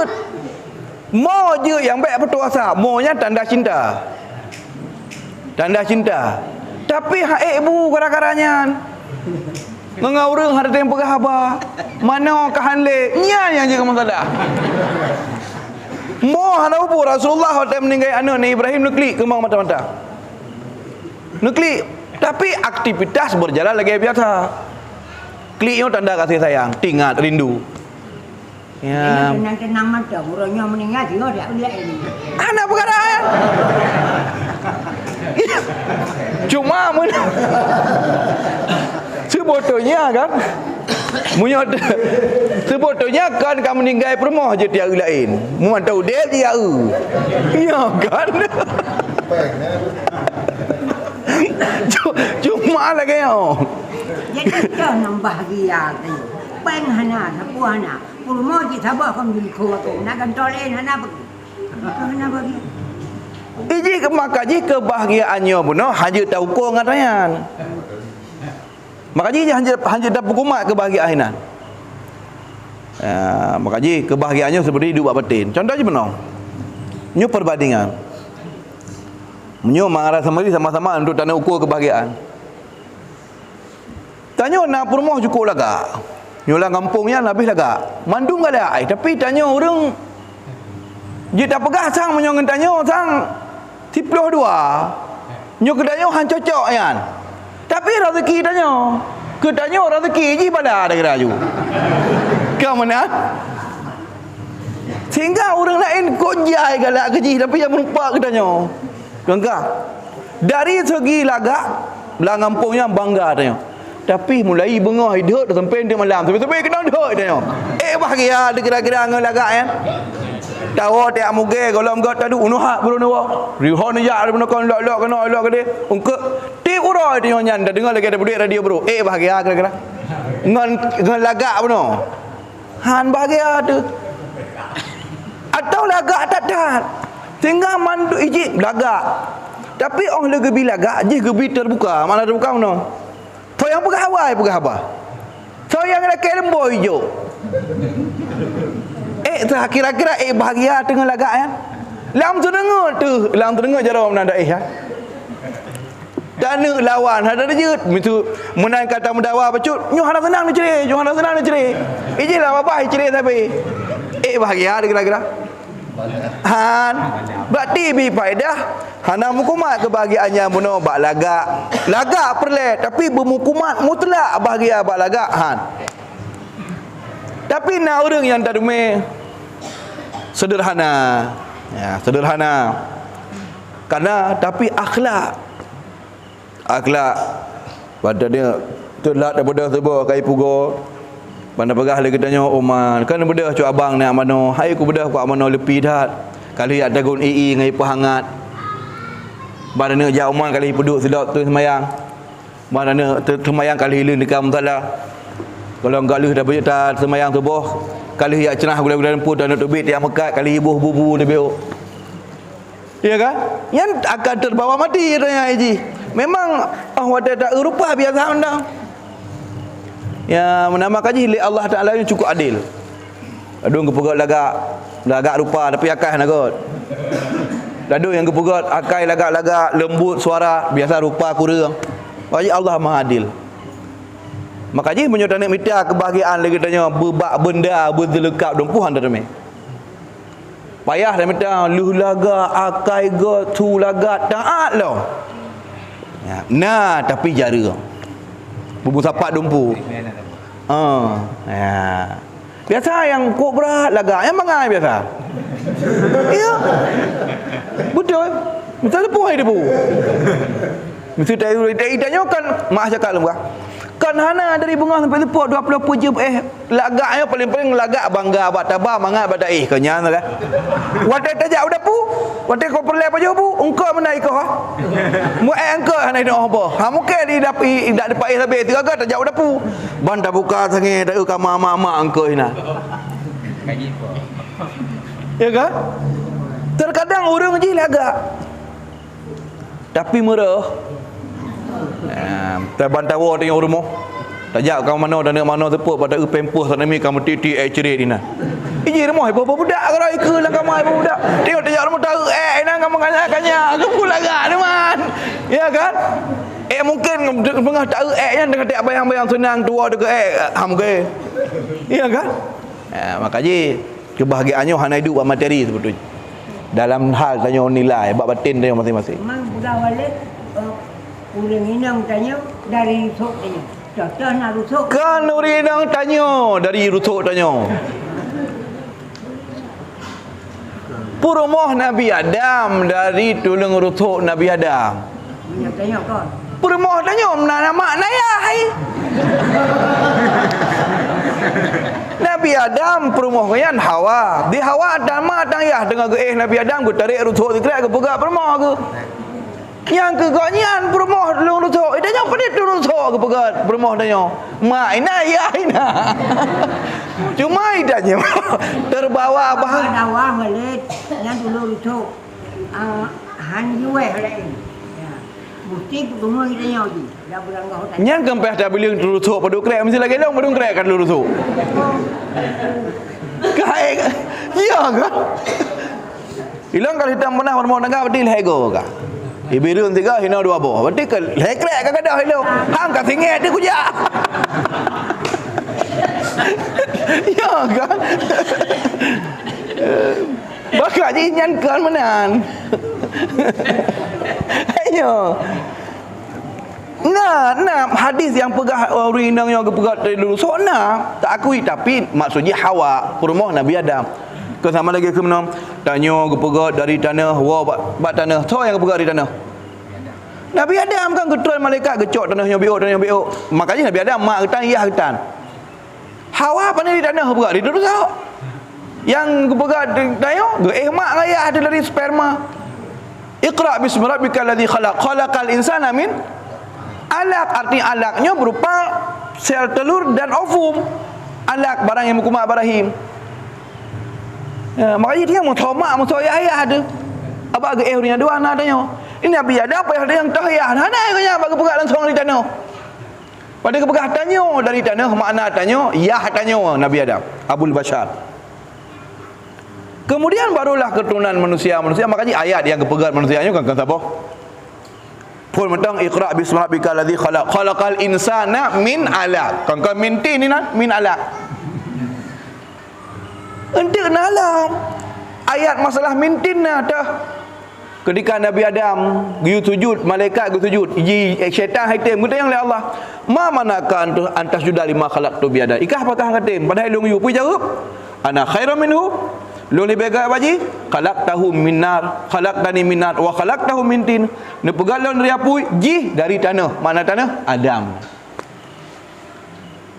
Mau je yang baik betul asa. Maunya tanda cinta. Tanda cinta. Tapi hak ibu kadang-kadangnya mengaurang harta yang pegah abah. Mana kahanle? Nya yang jaga masalah. Mau hana ubu Rasulullah waktu meninggal anak ni Ibrahim nukli kembang mata-mata. Nukli. Tapi aktivitas berjalan lagi biasa. Kliknya tanda kasih sayang, tingat, rindu. Ya. Tenang-tenang mata, orangnya meninggal dia dah lihat ini. Anak perkara. Cuma sebetulnya kan sebetulnya kan kamu meninggal permoh je tiada lain. Mu tahu dia dia. Ya kan. Cuma lagi yo. Jadi kita nak bahagia tu. Peng hana, sapu hana. Pulmo je sabar kamu di kau tu. Nak kantor lain hana bagi. Hana bagi. Iji makaji kebahagiaannya benar hanya tahu kau ngatayan. Makaji hanya dapat kumat kebahagiaan. Makaji kebahagiaannya seperti hidup batin. Contoh je benar. Nyu perbandingan. Nyu marah sama-sama untuk tanda ukur kebahagiaan. Tanya nak rumah cukup lagak. Nyolang kampungnya habis lagak. Mandum gak ada. Tapi tanya orang dia tak pegah sang menyongen tanya sang 12. Nyo kedanya han cocok kan. Tapi rezeki tanya. Ketanya rezeki ji pada ada geraju. Kau mana? Sehingga orang lain kojai galak keji tapi yang melupa ketanya. Kengkak. Dari segi lagak belang kampungnya bangga tanya. Tapi mulai bengah hidup sampai dia malam. Sampai kena hidup tanya. Bahagia dia kira-kira ngelagak kan. Tahu tak muge kalau enggak tadu unuhak beruno. Rihon ya beruno kon lok kena lok dia. Ungke tip uroi dia nyan dah dengar lagi ada budak radio bro. Bahagia kira-kira. Ngan lagak beruno. Han bahagia tu. Atau lagak tak dah. Tinggal mandu iji lagak. Tapi orang gebi lagak je gebi terbuka. Mana terbuka mana? So yang pegawai So yang lelaki lembo hijau. Kira-kira bahagia tengah lagak kan? Lam terdengar cara orang menanda ya. Dan lawan ada je mitu menang kata mendawa bacut. Nyu hana senang ni cerai. Iji lah apa cerai tapi. Bahagia kira-kira. Han berarti bi faedah hana mukumat kebahagiaannya muno bak lagak perle tapi bermukumat mutlak bahagia bak lagak han. Tapi nak orang yang tak dume sederhana karena tapi akhlak pada dia telat daripada sebab kai pugo. Pandai pegah lagi tanya Oman, kan bedah cu abang nak mano. Hai ku bedah ku mano lepi dah. Kali ada gun ngai pahangat. Badana ja Oman kali peduk sedap tu semayang. Badana semayang kali hilin dekat mutala. Kalau enggak leh dah banyak tak semayang subuh. Kali yak cenah gula-gula lempu dan tubit yang mekat kali ibuh bubu dia beok. Ya kan? Yang akan terbawa mati tanya Haji. Memang wadah tak rupa biasa undang. Ya menamakan je Allah Taala yang cukup adil. Adung kepegat lagak rupa tapi akal nak kot. Adung yang kepegat akal lagak lembut suara biasa rupa kurang. Wajib Allah Maha Adil. Makanya menyodana mita kebahagiaan lagi tanya bebak benda berdelekap dompuhan dah demi. Payah dah mita luh lagak akal go tu lagak taat lo. Ya, nah tapi jara. Bubu sapak dumpu. Ya. Biasa yang kok berat lagak yang mangai biasa. Ya. Betul. Betul pun dia bu. Mesti idanya kan mak cakap lembah. Kan hana dari bunga sampai lepuk 20 je lagaknya paling-paling lagak bangga abak tabah mangat abak daih kenyang kan. Watai tajak udah pu. Watai kau perlu apa je bu? Engkau menai kau ha. Mu engkau hana dah apa. Ha mungkin di dapi dak dapat habis tiga ke tajak udah pu. Banda buka sange dak ka mama engkau hina. Kaji apa? Ya kan? Terkadang orang je lagak. Tapi murah. Terbantawa tengok rumah. Tajak kau mana dan mana tepuk pada pempuh sana mi kamu titi cerit dina. Iji rumah ibu budak kalau ikut lah kamu ibu budak. Tengok tajak rumah tahu ina kamu kanya aku pula gak teman. Ya kan? Mungkin pengah tahu nya dengan tak bayang-bayang senang tua dekat ham ke. Ya kan? Makanya kebahagiaannya hanya hidup buat materi sebetulnya. Dalam hal tanya nilai bab batin dia masing-masing. Memang budak balik orang inang tanya dari rusuk tanya. Contoh nak rusuk. Kan orang inang tanya dari rusuk tanya. Purmoh Nabi Adam dari tulung rusuk Nabi Adam. Banyak tanya kau. Purmoh tanya nama naya hai. Nabi Adam purmoh kan Hawa. Di Hawa Adam tanya dengan Nabi Adam ku tarik rusuk dikira ke pegak purmoh ke. Yang kegonyan permoh dulu rusuk. Dia nyok pedit dulu rusuk ke pegat permoh dia nyok. Mak ina ya ina. Cuma idanya terbawa bahan dawa melit yang dulu rusuk. Han yue lain. Ya. Mesti semua kita nyok je. Dah bulan kau tanya. Yang kempeh dah beli dulu rusuk padu krek mesti lagi long padu krek kan dulu rusuk. Kai. Ya kan? Hilang kalau hitam pernah permoh negara betul hego ka. Ibirun tiga hina dua boh. Berarti ke lekrek ke kadah hilo. Hang ka singit dia kuja. Ya kan? Bakal je nyankan menan. Ayo. Nah, hadis yang pegah orang indang yang pegah dari dulu. So tak akui tapi maksudnya Hawa, rumah Nabi Adam. Ke sama lagi ke mana? Tanya ke pegat dari tanah, wah bak tanah. So yang ke pegat dari tanah. Nabi Adam kan ketuan malaikat gecok tanah yang biuk. Makanya Nabi Adam mak ketan iya ketan. Hawa pandai di tanah berat dia duduk sahuk. Yang berat dayo mak ayah ada dari sperma. Iqra bismi rabbikal ladzi khalaqal insana min alaq. Artinya alaqnya berupa sel telur dan ovum. Alaq barang yang mukumak barahim. Makanya dia mau mak mau ayah ada. Apa agak ni dua anak tanya. Ini Nabi ada apa yang tahiyah? Hana kaya bagi pegang langsung di tanah. Pada kepegah tanya dari tanah makna tanya, ya tanya Nabi Adam, Abul Bashar. Kemudian barulah keturunan manusia. Makanya ayat yang kepegat manusianya kan siapa? Pun mentang iqra bismi rabbikal ladzi khalaqal insana min alaq. Kan minti ni nah min alaq. Ente nalam ayat masalah mintin nah dah. Ketika Nabi Adam giu sujud, malaikat giu sujud, syaitan haitim kata yang oleh Allah, "Ma manaka antas juda lima khalaqtu bi yadai?" Ikah apakah haitim? Padahal long yu pun jawab, "Ana khairum minhu." Lu lebih baik baji khalaqtahu min nar khalaqtani min nar wa khalaqtahu min tin. Ne pegalon dari api ji dari tanah. Mana tanah? Adam.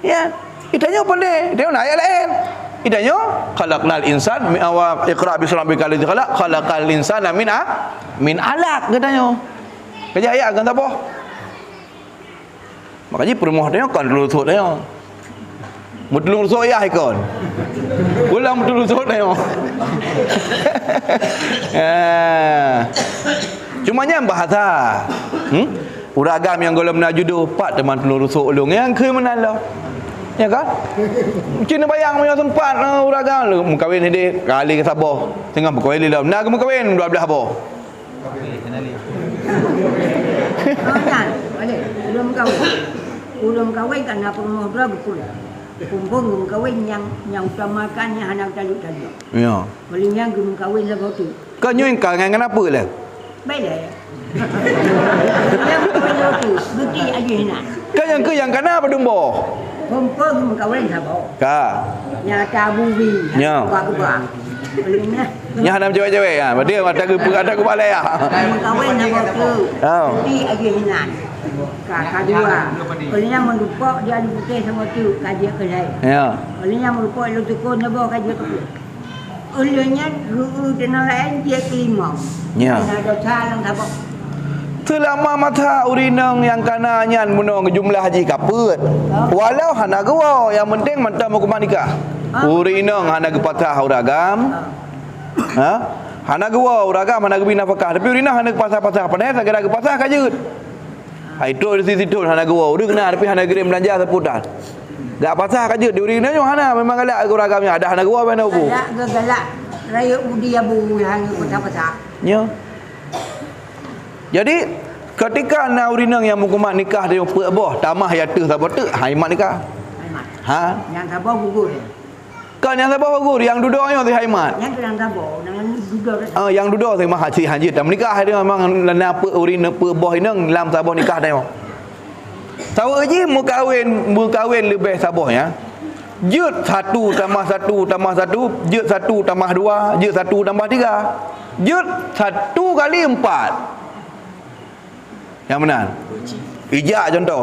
Ya, itanya pandai. Dia nak ayat lain. Itanya khalaqnal insan wa iqra bismi rabbikal ladzi khalaqal insana min alaq katanya. Kerja ayat kan apa? Makanya permoh dia kan dulu tu dia. Mutulung so ayah ikon. Ulang mutulung so dia. Cumanya bahasa. Uragam yang golem najudu pak teman telur rusuk ulung yang ke menala. Ya kan? Cina bayang punya tempat uragam lu mengkawin dia kali ke Sabah. Tengah berkahwin dalam. Nak mengkawin 12 apa? Kan, balik. Belum kahwin kan apa mau dua betul. Kumpul kahwin yang utamakan yang anak taluk-taluk. Ya. Paling yang kahwin lah tu. Kau nyuin kangen kenapa lah? Baiklah. Yang kahwin lah tu, bukti aja nak. Kau yang ke yang kana apa dumbo? Kumpul kahwin Sabah. Ka. Yang tabubi. Ya. Kuat-kuat. Palingnya. Yang hanam cewek-cewek ah. Dia ada ke balai ah. Kahwin lah tu. Oh. Bukti aja nak. Kedua, olehnya merupa dia ada putih sama tu kajian kedai. Ya. Olehnya merupa lu tukun nebo kajian tu. Olehnya guru dan lain dia kelima. Ya. Ada salam apa? Selama mata urinang yang kana nyan munong jumlah haji kaput. Walau hana gawa yang penting mata hukuman nikah. Urinang hana gepatah uragam. Ha? Hana gawa uragam hana gebi nafkah. Tapi urinang hana gepatah-patah. Padahal segera gepatah kajut. Itu di situ hana gawa udah kena tapi hana kirim belanja seputar. Gak pasah kaje di urina nyo hana memang galak aguragamnya ada hana gawa bana ubu. Galak raya udi abu hang pasah-pasah. Ya. Jadi ketika na urina yang hukuman nikah dia pe boh tamah ya tu siapa tu haimat nikah. Haimat. Ha? Yang sabar gugur. Kan yang siapa gugur yang duduknya tu haimat. Yang kedang sabar dengan duduk. Yang duduk tu mah haji haji tak menikah dia memang lana pe urina pe boh inang lam sabah nikah dia. Tahu aja mu kahwin lebih sabah ya. Jut 1 tambah 1 tambah 1, jut 1 tambah 2, jut 1 tambah 3. Jut 1 kali 4. Yang benar. Ijak contoh.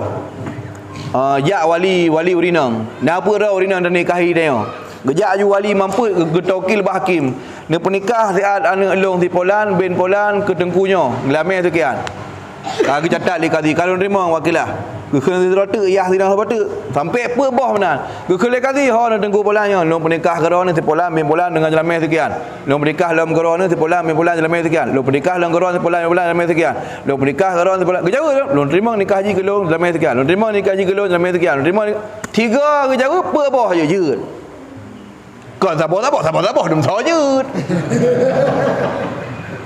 Jak wali urinang. Napa dah urinang dan nikahi dia. Gejak ju wali mampu getokil bahakim. Ni pernikah siat anak elong si polan ben polan ketengkunya. Ngelamai sekian. Kaki catat li kadi kalau nerima wakilah. Kena dirata yah sidang sabatu. Sampai apa boh benar. Kena kadi ha nak tengku polannya. Long pernikah gerona si polan ben polan dengan jelamai sekian. Long pernikah dalam gerona si polan ben polan jelamai sekian. Long pernikah dalam gerona si polan ben polan jelamai sekian. Long pernikah gerona si polan. Kejawa long terima nikah haji ke long jelamai sekian. Long terima nikah haji ke long jelamai sekian. Long terima 3 kejawa apa boh je jeut. Kan sabah dum sajut.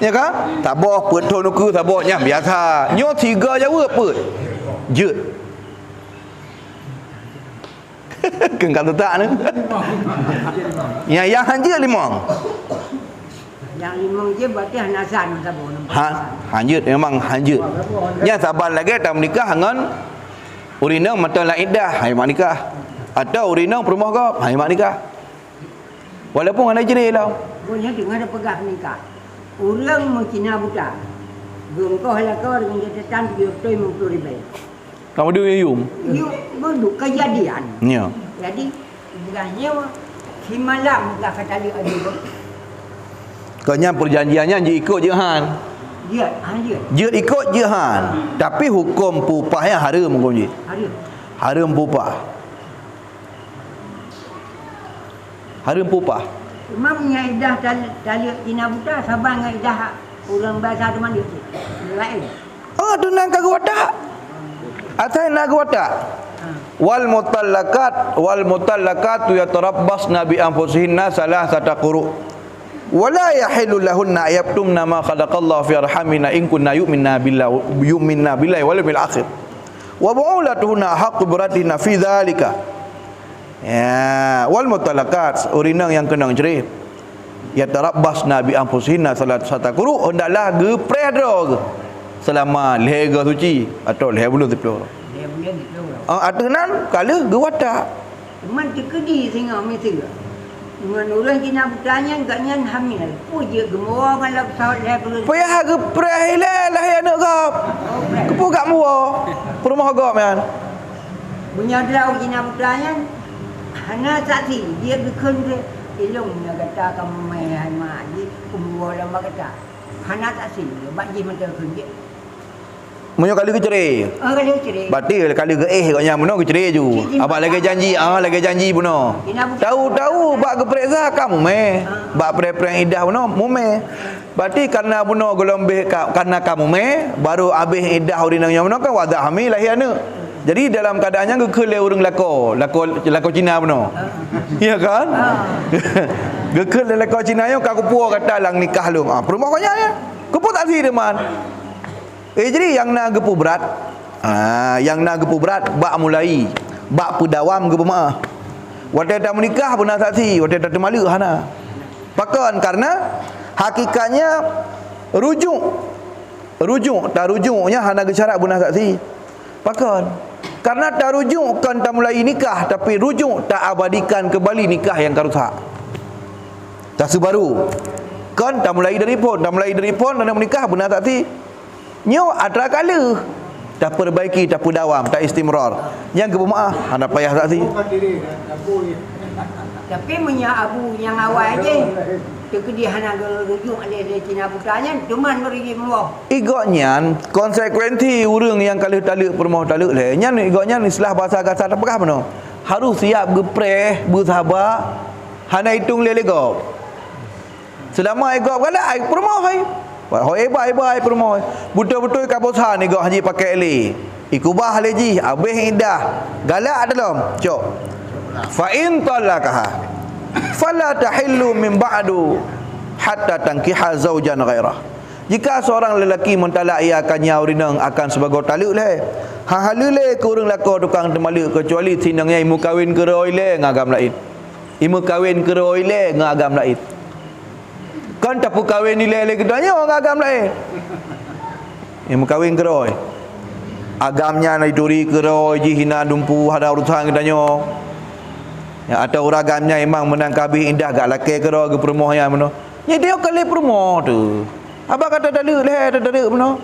Ya kan? Sabah put tonuku sabahnya biasa. Nyo 3 Jawa put. Jeut. Kengkang tetak ni. Yang hanjut 5. Yang 5 je berarti hanasan sabah. Hanjut memang hanjut. Yang sabar lagi tak menikah dengan urinang mata la iddah, hai mak nikah. Atau urinang perumah kau, hai mak nikah. Walaupun ada jenis lah. Boleh dengar ada pegang nikah. Orang Cina buta. Gồm có hay là có dengan dia tetan 50 ribu. Kamu dia yum. You berduk kejadian. Ya. Jadi bilangnya si malam tak kata dia ada. Kanya perjanjiannya dia ikut je han. Dia. Dia ikut je han. Tapi hukum pupahnya haram hukum je. Haram pupah. Haram pupah. Mamnya idah tali tina buta sabang idah orang bahasa tu mana tu? Lain. Oh, tu nang kagu watak. Atai nagu watak. Wal mutallaqat yatarabbasna bi anfusihinna salasata quru. Wala yahillu lahunna yabtumna ma khalaqallahu fi arhamina in kunna yu'minna billahi wal yawmil akhir. Wa bu'ulatuhunna haqqu biratina fi dhalika. Ya, wal mutallaqat urinang yang kenang cerai. Yatarabbasna bi anfusihinna salasata quru, hendaklah gepreh dro selama lega suci atau leher bulu teplo. Dia boleh gitu. Atunan kala ge watak. Cuman tekedi singa mesti. Dengan orang kena bertanya agaknya hamil. Pu je gemua kalau pesawat leher bulu. Payah gepreh lah ya nak gap. Kepu gak mua. Perumah gap man. Punya draw kena bertanya hana saksi dia gekun dia ilungnya kata kamu mai mak di kumua lama kata hana saksi bak ji mata kunjit. Munyo kali ke cerai. Kali cerai. Berarti kali ke katnya muno ke cerai ju. Abang lagi janji muno. Tahu bak ke periksa kamu me. Bak pre-pre idah muno mume. Berarti karena muno golombe karena kamu me baru habis idah urinangnya muno kan wadah hamil lahir anak. Jadi dalam keadaannya gekele urang lako Cina muno. Ya kan? Gekele lako Cina yo ka kupu kata lang nikah lu. Perumah kanya ya. Kupu tak si deman. Jadi yang nak gepu berat. Yang nak gepu berat bak mulai. Bak pedawam gepu maah. Waktu dah menikah pun nak saksi, waktu dah termalu hana. Pakan karena hakikatnya rujuk tak rujuknya hana gesyarat pun nak saksi. Pakan karena tak rujuk kan tak mulai nikah tapi rujuk tak abadikan kembali nikah yang karusak. Tak sebaru. Kan tak mulai dari pon dan nak menikah pun nak saksi. Nyo ada kala tak perbaiki tak pudawam tak istimrar yang kebemaah anda payah saksi. Tapi punya abu yang awal je tekedi hana rujuk ada Cina putanya cuman merigi muah. Igoknya konsekuensi urang yang kali talak permoh talak le nyan igoknya istilah bahasa kasar apakah mano harus siap gepreh bersabar hana hitung lego selama igok kala ai permoh hai hebat permoh betul-betul kabosan igok haji pakai ele ikubah leji habis indah galak dalam cok fa in talaqaha fala tahillu min ba'du hatta tankiha zaujan ghairah. Jika seorang lelaki mentalak ia akan nyaurinang akan sebagai talak le. Halule ke urang lako tukang temala kecuali tinangnya imu kawin ke roile ngagam lain. Imu kawin ke roile ngagam lain. Kan tak pu kawin nilai le kedanya ngagam lain. Imu kawin ke roi. Agamnya naiduri ke roi jihina dumpu ada urusan kedanya. Ya atau uragamnya memang menangkabi indah gak laki ke roh ke permoh yang mano. Ya dia kali permoh tu. Abang kata daluk leh daluk mano.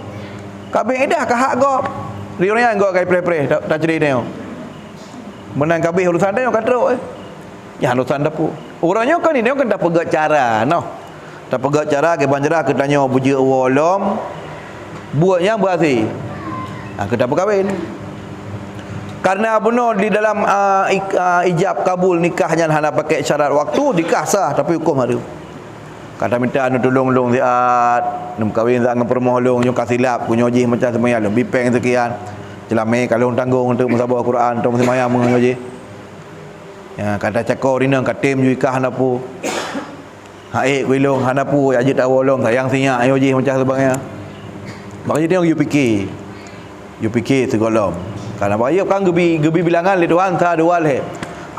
Kabin indah ke hak gop. Riornya gop kai pre-pre tak ceri dia. Menangkabi urusan dia kata ya urusan dapu. Orangnya kan ni dia kan dah pegat cara noh. Dah pegat cara ke banjara ke tanya buji wolom. Buatnya berasi. Kita berkahwin. Karena benar di dalam ijab kabul nikahnya hana pakai syarat waktu nikah sah tapi hukum ada. Kata minta anu tolong ziat, nak kahwin dengan permoh long yo kasilap punyo ji macam semaya long bipeng sekian. Jelame kalau tanggung untuk musabah Quran untuk semaya mengaji. Ya kata cakor rina katim ju ikah hanapu. Haik kuilong hanapu ajit awolong sayang sinya ayo ji macam sebagainya. Makanya dia you fikir segolom. Karena bayar kan gebi bilangan le Tuhan ta dua le.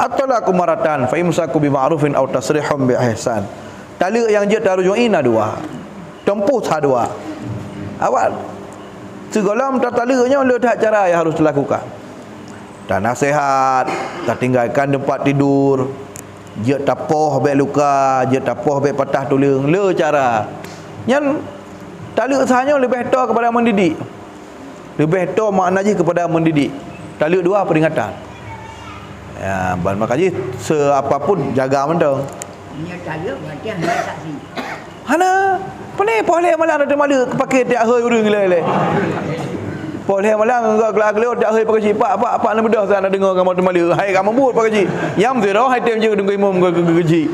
Atala kumaratan fa imsaku bi ma'rufin aw tasrihum bi ihsan. Talak yang je tarujuin dua. Tempuh ta dua. Awal segolom talaknya le tak cara yang harus dilakukan. Dan nasihat, tak tinggalkan tempat tidur. Je tapoh be luka, je tapoh be patah tulang, le cara. Nyan talak sahnya lebih better kepada mendidik. Lebih better makna je kepada mendidik. Talak dua peringatan. Ya, maka je seapapun jaga benda. Dia talak berarti hana saksi. Hana, pandai boleh malam ada malu pakai tiap hari urang gila-gila. Boleh malam engkau gelak-gelak tiap hari pakai cipak apa nak bedah sana dengar kamu ada malu. Hai kamu buat pakai ci. Yang tu dah hai tem je dengar imam kau keji.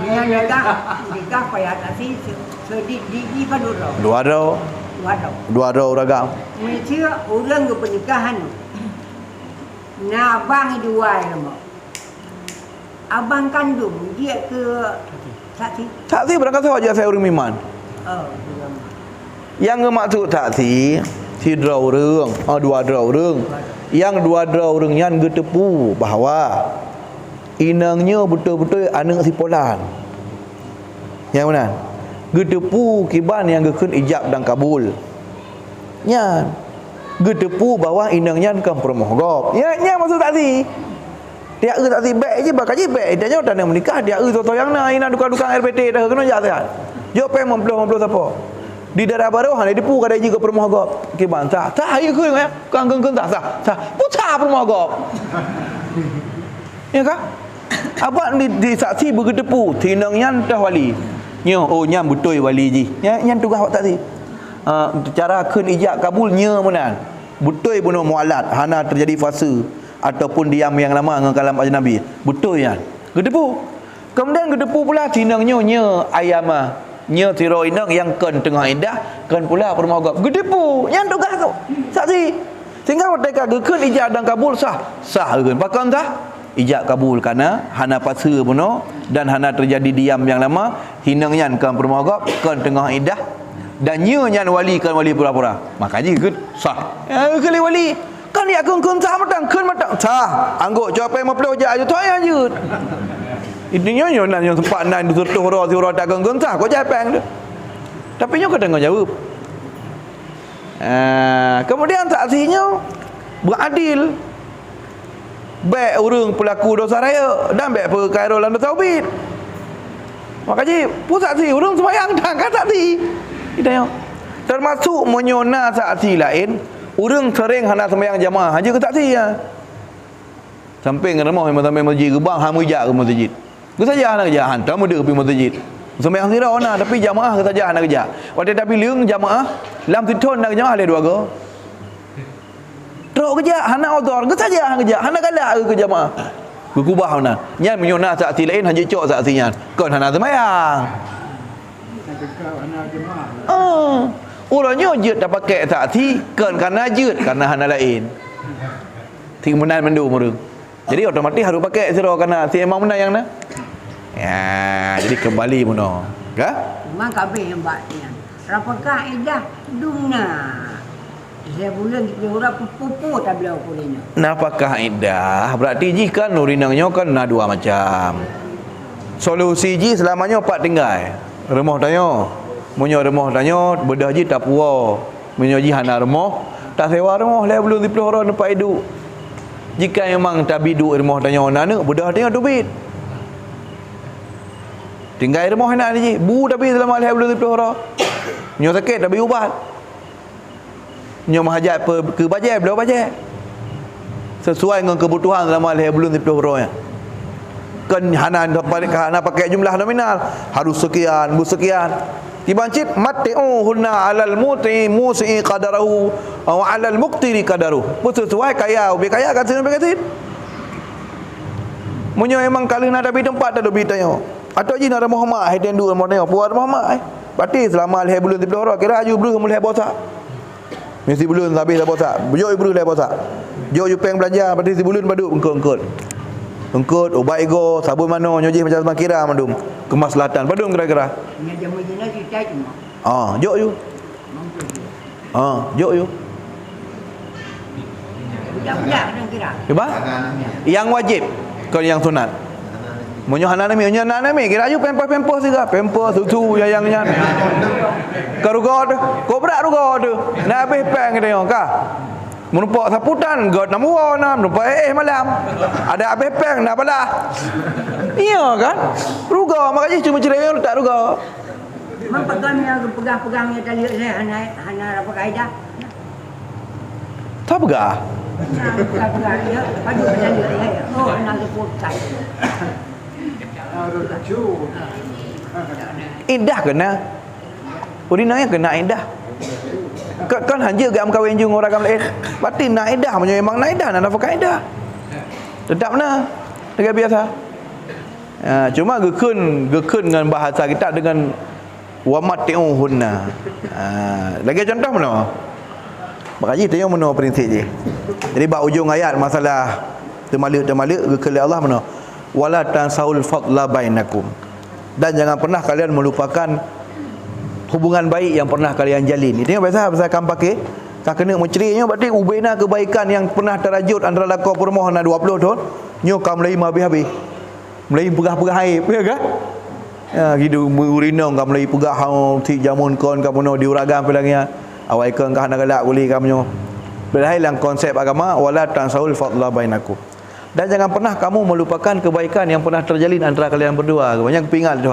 Dia nikah payah saksi di padura. Dua ro ragam. Malaysia orang ke pernikahan. Nah abang dua nama. Abang kandung dia ke saksi. Saksi berangkat saja saya orang miman. Yang maksud saksi si dua orang, dua orang. Yang dua orang yang getepu bahawa inangnya betul-betul anak si Polan. Yang mana? Getepu kiban yang gekun ijab dan kabul. Nya getepu bahawa inangnya kan permohgop. Nya maksud saksi. Dia saksi baik je bakal je baik. Dia nyo tak nak menikah dia toto yang na ina duka-duka RPT dah kena jahat. Jo pe 50 siapa. Di daerah baru han dipu kada ji ke permohgop. Kiban sah. Sah ayo ke ya. Kang sah. Putra permohgop. Ya kah? Abang di saksi bergedepu tinangnya dah wali. Nya nya betul wali ji. Nya tugas awak saksi. Cara kun ijab kabulnya menan. Betul bunuh mualat hana terjadi fase ataupun diam yang lama dengan kalam ajnabi. Betul ya. Gedepu. Kemudian gedepu pula tinangnya nya ayama. Nya tiro inang yang kan tengah indah kan pula permohgop. Gedepu. Yang tugas tu. Saksi. Sehingga mereka gekun ijab dan kabul sah. Sah kan. Bahkan sah. Ijab kabul kerana hana fase bunuh dan hana terjadi diam yang lama hinangnya kan permohgop kan tengah indah dan nya wali kan wali pura-pura. Makanya ke sah. Kali wali kan dia kun sah matang sah. Angguk capai 50 je aja tu aja. Ininya nan yang sempat nan disuruh hura tak kun sah kau japang tu. Tapi nya kau tengok jawab. Kemudian saksinya beradil. Baik orang pelaku dosa raya dan baik perkara lan dosa ubit. Makanya pusat saksi orang sembahyang dah kan saksi. Kita termasuk menyona saksi lain, orang sering hana sembahyang jamaah aja ke saksi ya. Sampai dengan rumah sampai masjid ke bang hamu jak ke masjid. Ke saja nak kerja hantar muda pergi masjid. Sembahyang sirah ona tapi jamaah ke saja nak kerja. Waktu tapi leung jamaah lam titon nak jamaah le dua go. Teruk kerja hana odor ke saja hang kerja hana galak ke jamaah. Ke kubah ona. Nya menyona saksi lain hanya cok saksinya. Kon hana sembahyang. Ulanya jut dah pakai saksi kan kerana jut kerana hana lain. Tinggal menan mendung. Jadi otomatis harus pakai sira kerana si imam menang yang na. Ya, jadi kembali muno. Ka? Memang kabeh yang baknya. Rapakah idah dumna. Saya bulan kita orang pupu tak belau kulenya. Napakah indah? Berarti jika nurinangnya kan na dua macam. Solusi ji selamanya pak tinggal. Rumah tanya. Munyo rumah tanya bedah ji tak puas. Munyo ji hana rumah, tak sewa rumah lah belum 10 orang tempat hidup. Jika memang tak biduk rumah tanya nana, bedah tanya duit. Tinggal rumah nak ji. Bu tapi selama lah belum 10 orang. Munyo sakit tak beli ubat. Nyo mahajat ke bajet belum bajet sesuai dengan kebutuhan selama leher belum 10 orang ya. Kan hana pakai jumlah nominal harus sekian bersekian dibancit matti'uhunna 'alal muti qadarahu wa 'alal muqtiri qadaruh sesuai kaya lebih kaya kata lebih kata munyo memang kalau nak dapat tempat tak lebih tanya atau ji nak Muhammad haiden dua model buat Muhammad berarti selama leher belum 10 orang kira aju belum leher bosak. Mesti bulan habis dah bosak. Jok ibu dah bosak. Jok peng belanja pada si bulan baduk engkut. Engkut ubat ego, sabun mano nyojih macam makira mandum. Kemaslahatan badung kira-kira. Nya jamu jenak kita cuma. Jok you. Jok you. Budak-budak kadang kira. Cuba? Yang wajib kau yang sunat. Munyo hana nami, munyo hana nami. Kira you pempos juga, pempos susu yang Karugo tu, kobrak rugo tu. Nak habis peng kita yang kah? Menumpak saputan, god nak warna, menumpak malam. Ada habis peng nak balah. Iya kan? Rugo, makanya cuma cerai tak rugo. Mampakan yang pegang-pegang yang tali saya hana apa kaedah. Tak pegah. Pegang-pegang dia padu tali saya. Oh, hana lepotai. Harus cu. Indah kena. Urinanya kena indah. Kan hanja gam kawin jung orang kam lain. Berarti nak indah memang nak indah nak pakai indah. Tetap mana? Dengan biasa. Cuma gekun dengan bahasa kita dengan wamati'uhunna. Lagi contoh mana? Bakaji tanya mana prinsip je. Jadi bab ujung ayat masalah termalik gekun Allah mana? Wala tansaul fadla bainakum. Dan jangan pernah kalian melupakan hubungan baik yang pernah kalian jalin. Ini biasa kan pakai tak kena mencerinya berarti ubena kebaikan yang pernah terajut antara lakau permohon 20 tahun nyo kam Melayu habis. Melayu pegah-pegah air, ya kan? Ya gitu urinong kam Melayu pegah hau ti jamun kon kam no diuragam pelangnya. Awai keung kah nak galak uli kam nyo. Berhilang konsep agama wala tansaul fadla bainakum. Dan jangan pernah kamu melupakan kebaikan yang pernah terjalin antara kalian berdua. Banyak kepingat tu.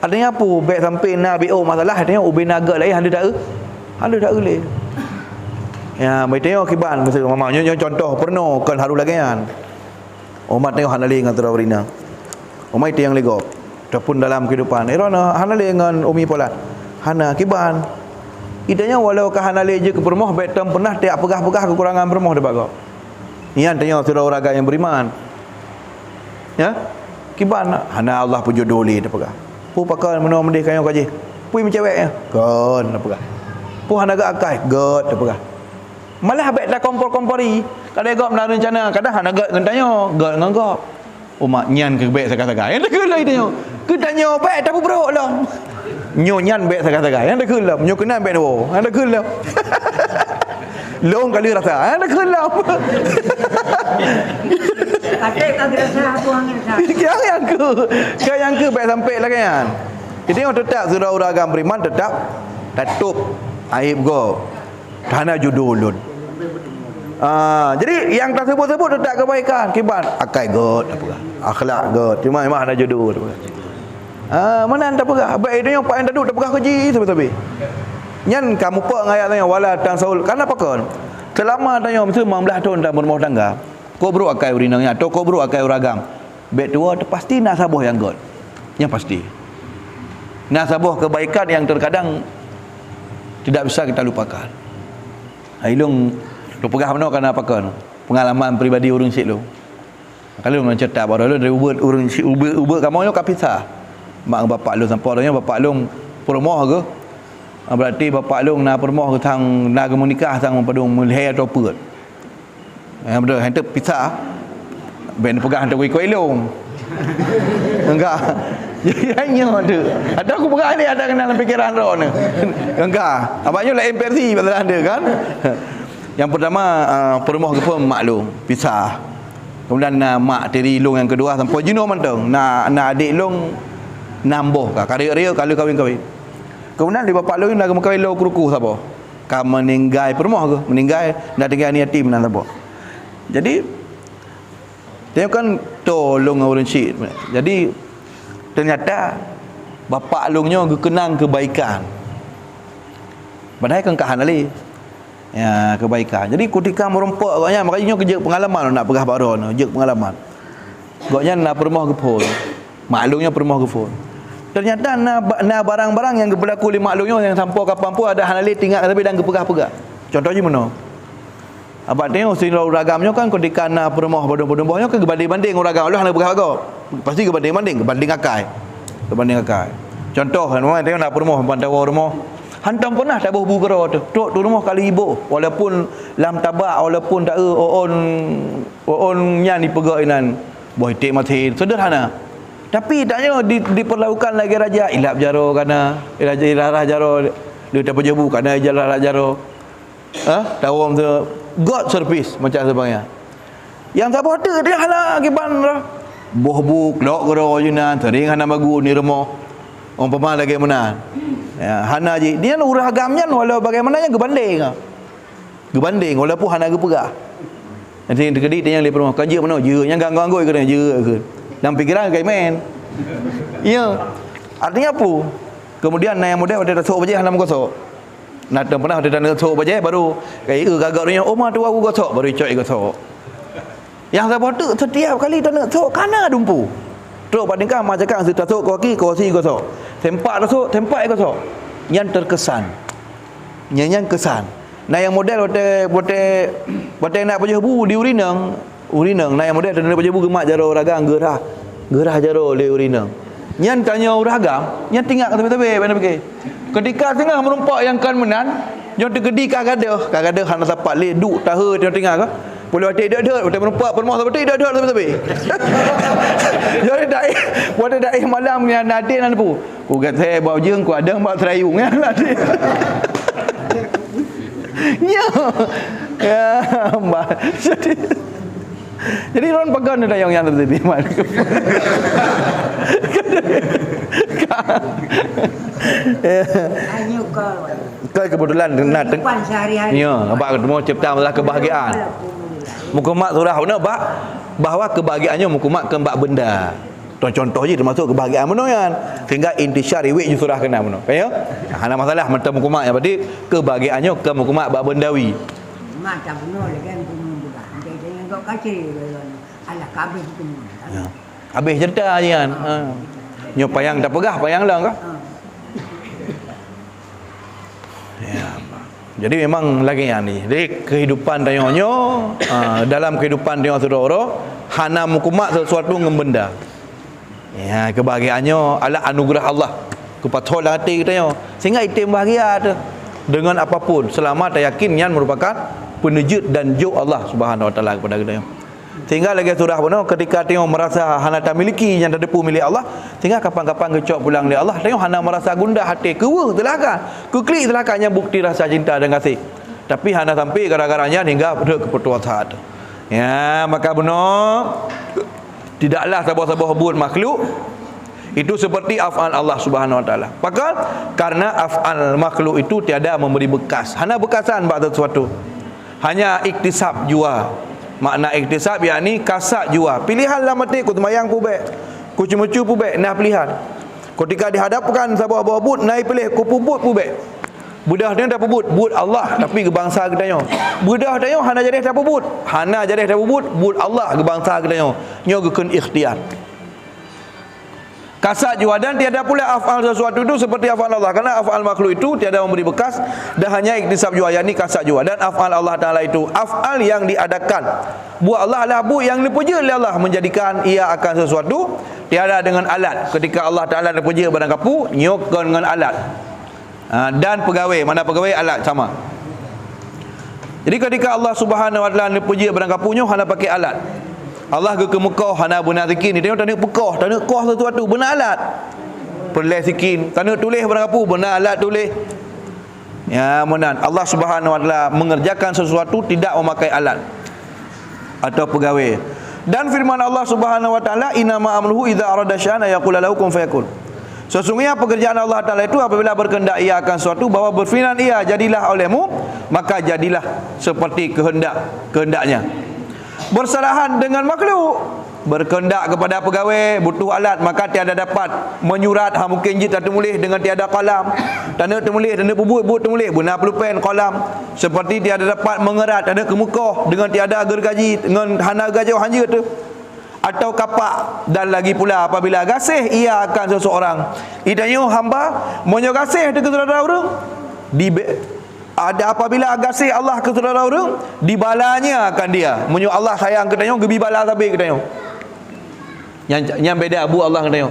Adanya apa? Baik sampai Nabi masalah adanya ubin naga lain handa tak boleh. Ya, mai tengok kiban masa mama nyo contoh pernah kan haru lagi kan. Umat tengok hanali dengan tera berina. Umai tiang lego. Ataupun dalam kehidupan. Erona hanali dengan umi pola. Hana kiban. Idanya walau ka hanali je ke permoh baik tam pernah tiap pegah-pegah kekurangan permoh debat kau. Nian tengok tera orang yang beriman. Ya? Kiban hana Allah pun jodoh li dah pegah. Pu pakai menua mendih kayu kaji. Pui menceweknya. Gon dah pegah. Pu hana gak akai. God dah pegah. Malah baik dah kompor-kompori. Kadang gop nak rencana, kadang hana gak gentanya, gak dengan gop. Mak nyan ke baik sagak-sagak. Yang dah kelai tanya. Ke tanya baik tak berok lah. Nyo nyan baik sagak-sagak. Yang dah kelai. Nyo kena baik dah. Yang dah kelai. Long kali rasa. Yang dah kelai. Kadang kagak rasa apa angin rasa. Yang ke baik sampai lah kan. Jadi orang tetap surau ragam beriman tetap tutup aib go. Hana judul ulun. Jadi yang tersebut-sebut tetap kebaikan kiban akai god apa akhlak god cuma memang ada jodoh apa mana anda pegah baik dia yang pak yang duduk tak pegah kerja sabi-sabi nyan kamu pak ngayat tanya wala tansaul kan apa kon selama tanya mesti 15 tahun dah berumah tangga kau bro akai urinangnya atau kau bro akai uragam baik tua pasti nasabah yang god yang pasti nasabah kebaikan yang terkadang tidak bisa kita lupakan ilung lu pegah mana kan apa kan pengalaman peribadi urang sik lu kalau lu cerita baru lu dari ubet urang sik ubet kamu yo kapisa mak bapak lu sampai orangnya bapak lu permoh ke berarti bapak lu nak permoh ke tang nak menikah tang padung melih atau apa betul hantar pisah ben pegah hantar ikut ilung enggak hanya ada aku pegah ni ada kenal fikiran ro ni enggak abangnya lain versi pasal anda kan. Yang pertama permoh ke pun mak lu pisah. Kemudian mak tiri long yang kedua sampai jenuh mantang. Nak adik long nambah ka. Karya-karya kalau kahwin-kahwin. Kemudian di bapak lu nak kahwin lo kuruku siapa? Ka meninggal permoh ke? Meninggal nak tinggal ni yatim nan siapa? Jadi tengok kan tolong orang syik. Jadi ternyata bapak lungnya kenang kebaikan. Padahal kan kahan ali. Ya, kebaikan. Jadi ketika merompak agaknya makanya kerja pengalaman nak pegah baron, kerja pengalaman. Agaknya nak permoh gepul. Maklumnya permoh gepul. Ternyata nak barang-barang yang berlaku di maklumnya yang sampai kapan pun ada hanali tinggal tapi dan kepegah-pegah. Contohnya mana? Abang tengok sila ragamnya kan ketika nak permoh bodong-bodong-bodongnya kan berbanding-banding ragam Allah nak pegah agak. Pasti berbanding-banding, berbanding akai. Berbanding akai. Contoh kan tengok nak permoh pantawa rumah hantam pernah tak boh bugara tu. Tok tu rumah kali ibu walaupun lam tabak walaupun tak on nyan dipegainan. Boh tik mati sederhana. Tapi taknya diperlakukan lagi raja ilap jaro kana raja ilarah jaro dia tak pejabu kana ilarah jaro. Tawam tu God service macam sebagainya. Yang siapa ada dia hala kiban boh buk lok gero junan tering hana bagu ni rumah. Umpama lagi mana? Ya, hana je dia urah agamnya walau bagaimananya gebanding walaupun hana gepegah nanti dekedik dia yang le perumah kerja mana je yang ganggu-ganggu ke dalam fikiran kai men ya artinya apa Kemudian yang model ada sok baje hanam gosok. Nak pernah ada nak sok baje baru kai gagak dunia oma tu aku gosok baru cok gosok. Yang saya bodoh setiap kali tak nak sok kana dumpu. Terus padingkan mak cakap si tasuk kaki si gosok. Tempat tasuk, tempat gosok. Yang terkesan. Yang kesan. Nah yang model bote nak pajebu di urinang. Nah yang model nak pajebu gemak jaro ragang gerah jaro le urinang. Yang tanya ragam, yang tinggal tepi-tepi mana pergi. Ketika tengah merumpak yang kan menan, yang tergedi kagada hana tapak le duk taha dia tinggal ke. Boleh batik dak boleh merumpak permah batik dak tepi-tepi. Jadi dai malam ni nadin nan pu. Ku kata bau jeung ku ada mak terayung ya nadin. Ya, mbak. Jadi orang pegang ada yang tepi-tepi. Hanya Kau kebetulan nak depan sehari-hari. ya, abang ketemu cipta masalah kebahagiaan. Mukumat surah mana bahawa kebahagiaannya mukumat ke mbak benda. Contoh je termasuk kebahagiaan mana kan. Sehingga intisyar riwayat je surah kena mana. Ya? Hana masalah mata mukumat yang berarti kebahagiaannya ke mukumat mbak bendawi. Mak tak benar lagi kan pun juga. Jadi yang kau kacir alah kabeh tu. Ya. Habis cerita je kan. Ha. Nyo payang dah pegah payang lang kah? Ya. Jadi memang lagi yang ni. Jadi kehidupan tayonyo dalam kehidupan tayo saudara hana mukumat sesuatu dengan benda. Ya, kebahagiaannya adalah anugerah Allah kepada hati kita yo. Sehingga itu bahagia tu dengan apapun selama kita yakin yang merupakan penejut dan juk Allah Subhanahu Wa Taala kepada kita yo. Sehingga lagi surah benar ketika tengok merasa hana tak miliki yang terdepu milik Allah, sehingga kapan-kapan kecok pulang dia Allah, tengok hana merasa gundah hati, kewa telakan, keklik telakannya bukti rasa cinta dan kasih. Tapi hana sampai gara-garanya hingga pada keputusan. Ya, maka benar tidaklah sabah-sabah buat makhluk itu seperti af'al Allah Subhanahu Wa Taala. Maka karena af'al makhluk itu tiada memberi bekas, hana bekasan pada sesuatu. Hanya iktisab jua. Makna iktisab yakni kasat jua. Pilihan lah mati ku temayang pubek. Ku cemucu pubek nah pilihan. Ketika dihadapkan sabah bubut naik pilih ku pubut pubek. Budah dia dah pubut, but Allah tapi ke bangsa kita nyo. Budah dia hana jadi dah pubut. Hana jadi dah pubut, but Allah ke bangsa kita nyo. Nyo gekun ikhtiar. Kasat jua dan tiada pula af'al sesuatu itu seperti af'al Allah. Karena af'al makhluk itu tiada memberi bekas dan hanya iktisab jua, yakni kasat jua. Dan af'al Allah Ta'ala itu af'al yang diadakan. Buat Allah lah bu yang dipuja oleh Allah menjadikan ia akan sesuatu tiada dengan alat. Ketika Allah Ta'ala dipuja barang kapu, nyokkan dengan alat. Dan pegawai, mana pegawai alat sama. Jadi ketika Allah Subhanahu Wa Ta'ala dipuja barang kapunya hana pakai alat. Allah ke Mekah hana benar sikin ni tengok tak nak pekah, tak nak kah sesuatu benar alat. Perleh sikin, tak nak tulis barang apa benar alat tulis. Ya menan Allah Subhanahu Wa Taala mengerjakan sesuatu tidak memakai alat atau pegawai. Dan firman Allah Subhanahu Wa Taala innama amruhu idza arada syai'an yaqulu lahu kun fayakun. Sesungguhnya pekerjaan Allah Taala itu apabila berkehendak ia akan sesuatu bahwa berfirman ia jadilah olehmu maka jadilah seperti kehendaknya. Bersalahan dengan makhluk, berkehendak kepada pegawai butuh alat maka tiada dapat menyurat mungkin je tak tertulis dengan tiada kalam, tak nak tertulis dan buat tertulis benar pulpen kalam, seperti tiada dapat mengerat ada ke Mekah dengan tiada gergaji dengan hana gajah hanya tu atau kapak. Dan lagi pula apabila gasih ia akan seseorang idanya hamba monyo gasih dekat saudara orang ada apabila agasih Allah ke saudara orang dibalanya akan dia. Menyo Allah sayang ke tanya gebi bala sabe ke tanya. Yang beda abu Allah ke tanya.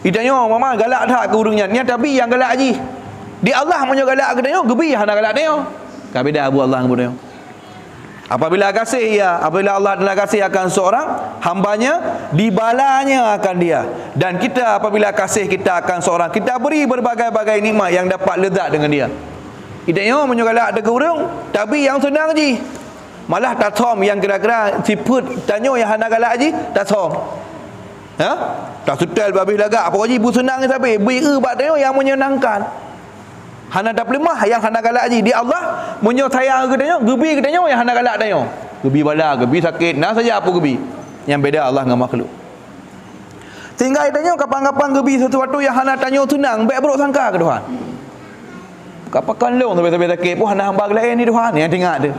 Idanya mama galak dah ke urungnya. Nya tapi yang galak haji. Di Allah menyo galak ke tanya gebi hana galak tanya. Ka beda abu Allah ke tanya. Apabila agasih ia, apabila Allah telah kasih akan seorang hambanya dibalanya akan dia. Dan kita apabila kasih kita akan seorang kita beri berbagai-bagai nikmat yang dapat lezat dengan dia. Idanya menyogalak ada ke urung tapi yang senang je malah tak som yang kira-kira siput tanya yang hana galak je tak som tak sutel habis lagak apa je bu senang sampai beri bak tanya yang menyenangkan hana tak lemah yang hana galak je di Allah menyo sayang ke tanya gebi ke tanya yang hana galak tanya gebi bala gebi sakit nah saja apa gebi yang beda Allah dengan makhluk. Sehingga tanya kapan-kapan gebi sesuatu yang hana tanya tunang, baik buruk sangka ke Tuhan. Kapan long tapi sakit pun hana hamba lain ni Tuhan yang tengok dia.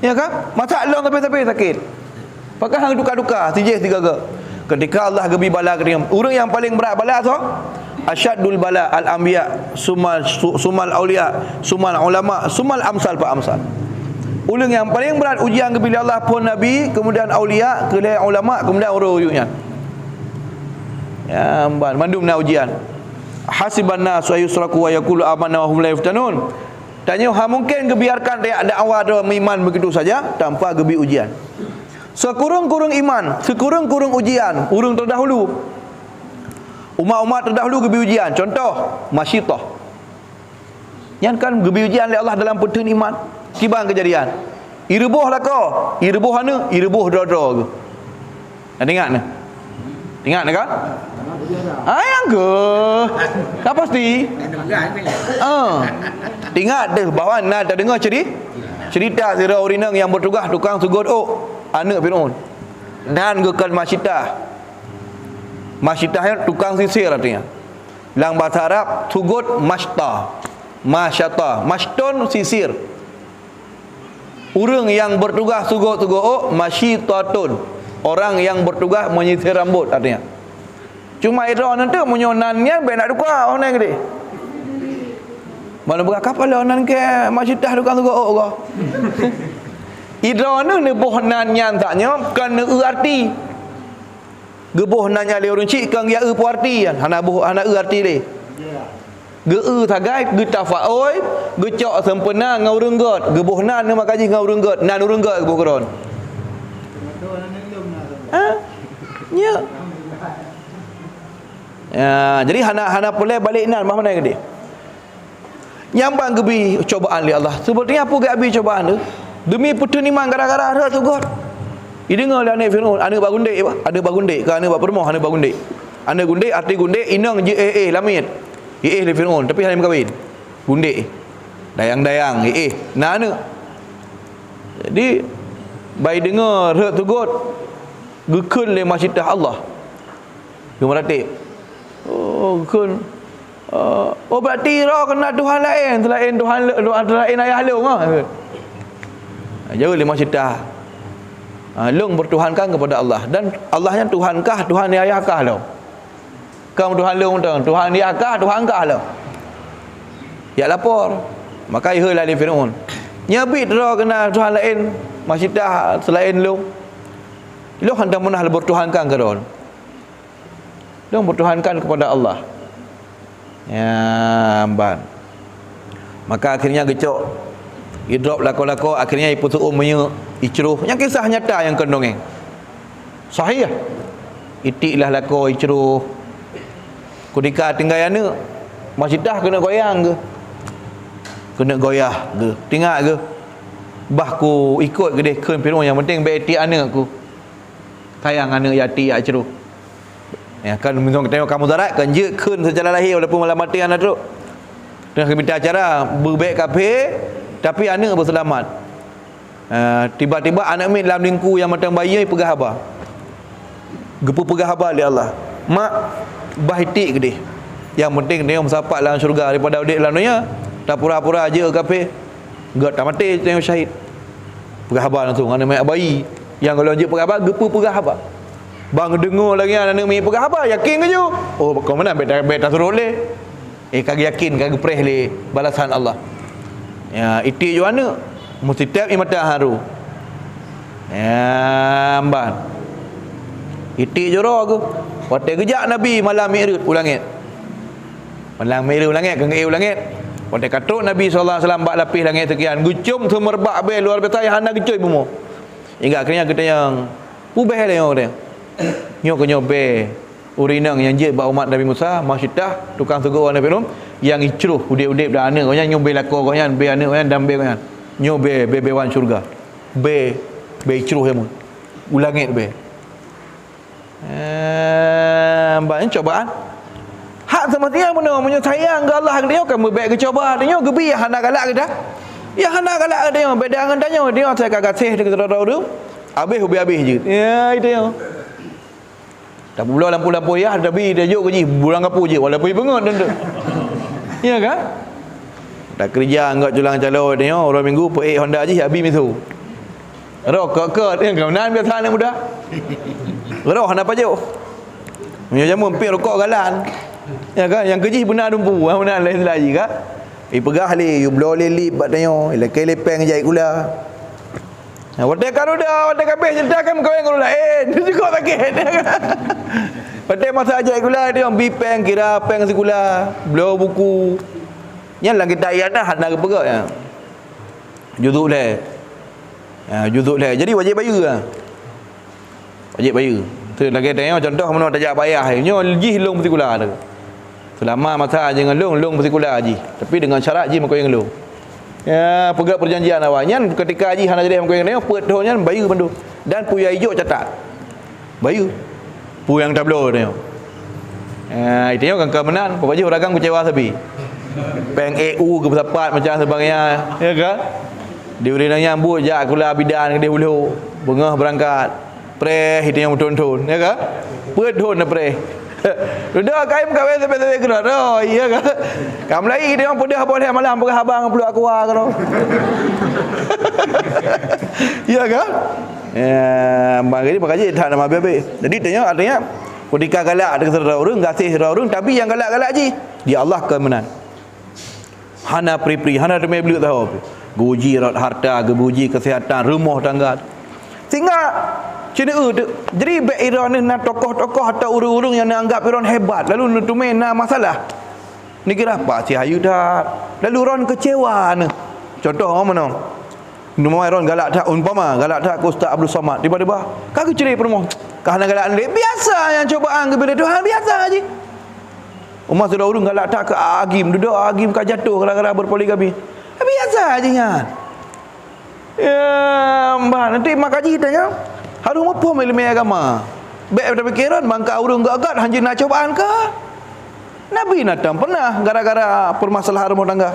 Ya kan? Masa long tapi sakit. Pakai hang duka-duka, sijih tiga-tiga. Ketika Allah gebi bala ke dia, orang yang paling berat bala tu asyaddul bala al-anbiya, sumal auliya, sumal ulama, sumal amsal fa amsal. Ulang yang paling berat ujian gebi Allah pun nabi, kemudian aulia, kemudian ulama, kemudian orang-orang. Ya, mandum na ujian. Hasiban nas wa yusraku wa yaqulu amanna wa hum la yuftanun. Tanya ha mungkin kebiarkan dia dakwah dia iman begitu saja tanpa gebi ujian. Sekurung-kurung iman, sekurung-kurung ujian, urung terdahulu. Umat-umat terdahulu gebi ujian. Contoh, Masyitah. Yang kan gebi ujian oleh Allah dalam petun iman. Kibang kejadian. Irebuh lah kau. Irebuh mana? Irebuh dada ke. Nak ingat ni? Ingat ni kan? Yang ke? Tak pasti. Ingat deh bahawa nak dengar cerita Zira Urinang yang bertugas tukang sugut anak Fir'aun. Dan gekan Masyitah. Masyitah yang tukang sisir artinya. Dalam bahasa Arab sugut masyta. Masyata. Mashtun sisir. Orang yang bertugas sugut masyitatun. Orang yang bertugas menyisir rambut artinya. Cuma itu nanti menyonannya ben nak duka orang gede. Mana buka kapal onan ke Masyitah tukang sugut ke. Idra ni boh nan nyan taknya kan erti. Geboh nanya le orang cik kan ya arti kan. Hana boh hana arti le. Ge tagai ge tafaoi ge cok sempena ngau renggot. Geboh nan ni makaji ngau renggot. Nan renggot geboh keron. Ya. Ya, jadi hana boleh balik nan mana gede. Nyambang gebi cobaan li Allah. Sepertinya apa gebi cobaan tu? Demi putun iman gara-gara ada tu God. Idengar lah anak Fir'aun, anak bagundik apa? Ada bagundik ke anak bermoh anak bagundik. Anak gundik arti gundik inang je lamit. Le Fir'aun tapi hanya kahwin. Gundik. Dayang-dayang nah anak. Jadi bai dengar hak tu God. Gekun le Masyitah Allah. Gemeratik. Gekun. Berarti roh kena Tuhan lain, selain Tuhan selain ayah lu ah. Jauh le Masyitah. Long bertuhankan kepada Allah dan Allah yang Tuhankah, Tuhan ni ayahkah lo? Kamu Tuhan long Tuhan ni ayahkah, Tuhankah lo? Ya lapor. Maka ihlah li Fir'aun. Nyabit roh kena Tuhan lain, Masyitah selain lo. Lo hendak menah bertuhankan ke roh. Lo bertuhankan kepada Allah. Ya amban. Maka akhirnya gecok. Idrop lako-lako akhirnya iputu umnya icruh. Yang kisah nyata yang kendongeng. Sahih. Itiklah lako icruh. Kudika tinggayana Masyitah kena goyang ke? Kena goyah ke? Tinggal ke? Bah ku ikut ke dia keun Fir'aun yang penting baik itik anak ku. Sayang anak yati icruh. Ya kan mungkin tengok kamu zarat kan je keun secara lahir walaupun malam mati anak tu. Dengan kita acara berbaik kafir tapi anak berselamat. Tiba-tiba anak min dalam lingku yang matang bayi pegah habar. Gepu pegah habar oleh Allah. Mak bahitik ke dia. Yang penting dia mensapat dalam syurga daripada adik dalam dunia. Tak pura-pura aja kafir. Gak tak mati tengok syahid. Pegah habar langsung anak mak bayi. Yang kalau je pegah habar gepu pegah habar. Bang dengar lagi anak min pegah habar yakin ke je? Oh kau mana beta suruh le. Kagak yakin kagak preh le balasan Allah. Ya, itik jo anak mesti tiap mata haru. Ya, amban. Itik jo roh ke. Waktu kejak Nabi malam Mi'raj ulangit. Malam Mi'raj ulangit ke ulangit. Waktu katuk Nabi sallallahu alaihi wasallam bak lapis langit sekian, gucum semerbak be luar biasa yang hana gecoy bumo. Hingga akhirnya kita yang ubeh le yang orang. Nyok ke nyobe urinang yang je bak umat Nabi Musa, Masyitah, tukang tegur Nabi Fir'aun yang icruh udip-udip dah anak kau yang nyobe lako kau yang be anak kau yang dambe kau yang nyobe bebewan syurga be icruh yang ulangit be banyak cobaan hak semestinya mana menyayang ke Allah dia kan baik ke coba dia gebi yang hendak galak ke dah yang hendak galak dia beda dengan tanya dia saya kagak seh dekat tahu tu habis je ya itu yang Tak pula lampu-lampu ya, tapi dia juk je bulan kapu je walaupun bengut tu. Ya kan? Tak kerja anggap culang calon ni orang minggu pe Honda je habis misu. Roh kek dia kanan biasa anak muda. Roh nak apa je? Punya jamu pi rokok galan. Ya kan? Yang kerja benar dumpu, benar lain lagi kan? Pegah le, you blow le lip bat tanya. Lekai lepeng jai gula. Nah, wadah karuda, wadah kabeh cerita kan kau yang gula lain. Dia juga sakit. Wadah masa ajak gula dia bipeng kira peng segula, blow buku. Yang lagi tak iya dah nak perak ya. Juzuk le. Ya, juzuk le. Jadi wajib bayar lah. Wajib bayar. Tu lagi tengok contoh mana tak bayar. Nyo ji long mesti kula tu. Selama masa jangan long mesti kula ji. Tapi dengan syarat ji makoi yang long. Ya, pegang perjanjian awalnya ketika haji hana jadi makoi yang pet donya bayar pandu. Dan puya hijau catat. Bayar. Pu yang tablo tengok. Itu kan kemenan, pokoknya orang kecewa sabi. Peng EU ke bersapat macam sebagainya, ya kan? Dia boleh nyambut jak kula bidan ke dia hulu. Bengah berangkat. Preh itu yang betul-betul, ya kan? Pedon na preh. Sudah kaim kawin sampai gerak. Oh, iya kan? Kamu lagi dia orang pedah boleh malam pergi habang peluk aku kan. Ya kan? Ya, bagi bagi tak nama bebe. Jadi tanya artinya ketika galak dengan saudara orang, gasih saudara orang, tapi yang galak-galak je dia Allah kemenan. Hana pri-pri, hana demi beli tahu. Guji harta, guji kesihatan, rumah tangga. Sehingga jadi baik Iran ni nak tokoh-tokoh atau urung-urung yang nak anggap Iran hebat, lalu nutume nak masalah. Ni kira apa si hayu dah. Lalu Iran kecewa ni. Contoh mana? Nama Iran galak tak umpama galak tak Ustaz Abdul Somad tiba-tiba kaki cerai permoh. Kahana galak ni biasa yang cobaan kepada Tuhan biasa aje. Umat sudah urung galak tak ke agim duduk agim ka jatuh gara-gara berpoligami. Biasa aje kan. Ya, mbah nanti mak kaji tanya. Harus apa ilmu agama? Baik pada fikiran bangka urung gagat hanya nak cobaan ke? Nabi natang pernah gara-gara permasalahan rumah tangga.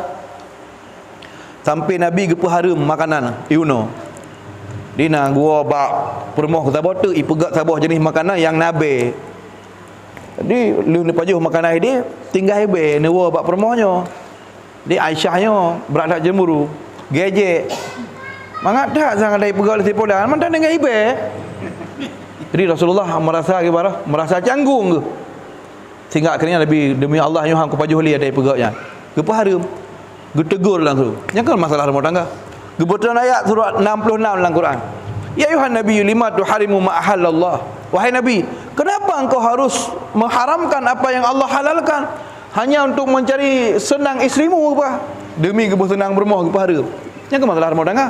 Sampai Nabi gepa harum makanan iuno. Dina gua bak permoh sabah tu ipegat sabah jenis makanan yang Nabi. Jadi lu ni pajuh makanan dia tinggal hebe ni wa bak permohnya. Di Aisyahnya berat jemuru. Gejek. Mangat tak sangat dari pegal sipodan mantan dengan ibe. Jadi Rasulullah merasa gimana? Merasa canggung ke. Sehingga akhirnya lebih demi Allah yang hang kepajuh li ada pegaknya. Gepa harum. Getegur langsung. Yang kan masalah rumah tangga. Gebetulan ayat surat 66 dalam Quran. Ya ayuhan nabiyyu lima tuharimu ma ahallallah. Wahai Nabi, kenapa engkau harus mengharamkan apa yang Allah halalkan hanya untuk mencari senang isterimu apa? Demi gepa senang bermoh gepa harum. Yang kan masalah rumah tangga.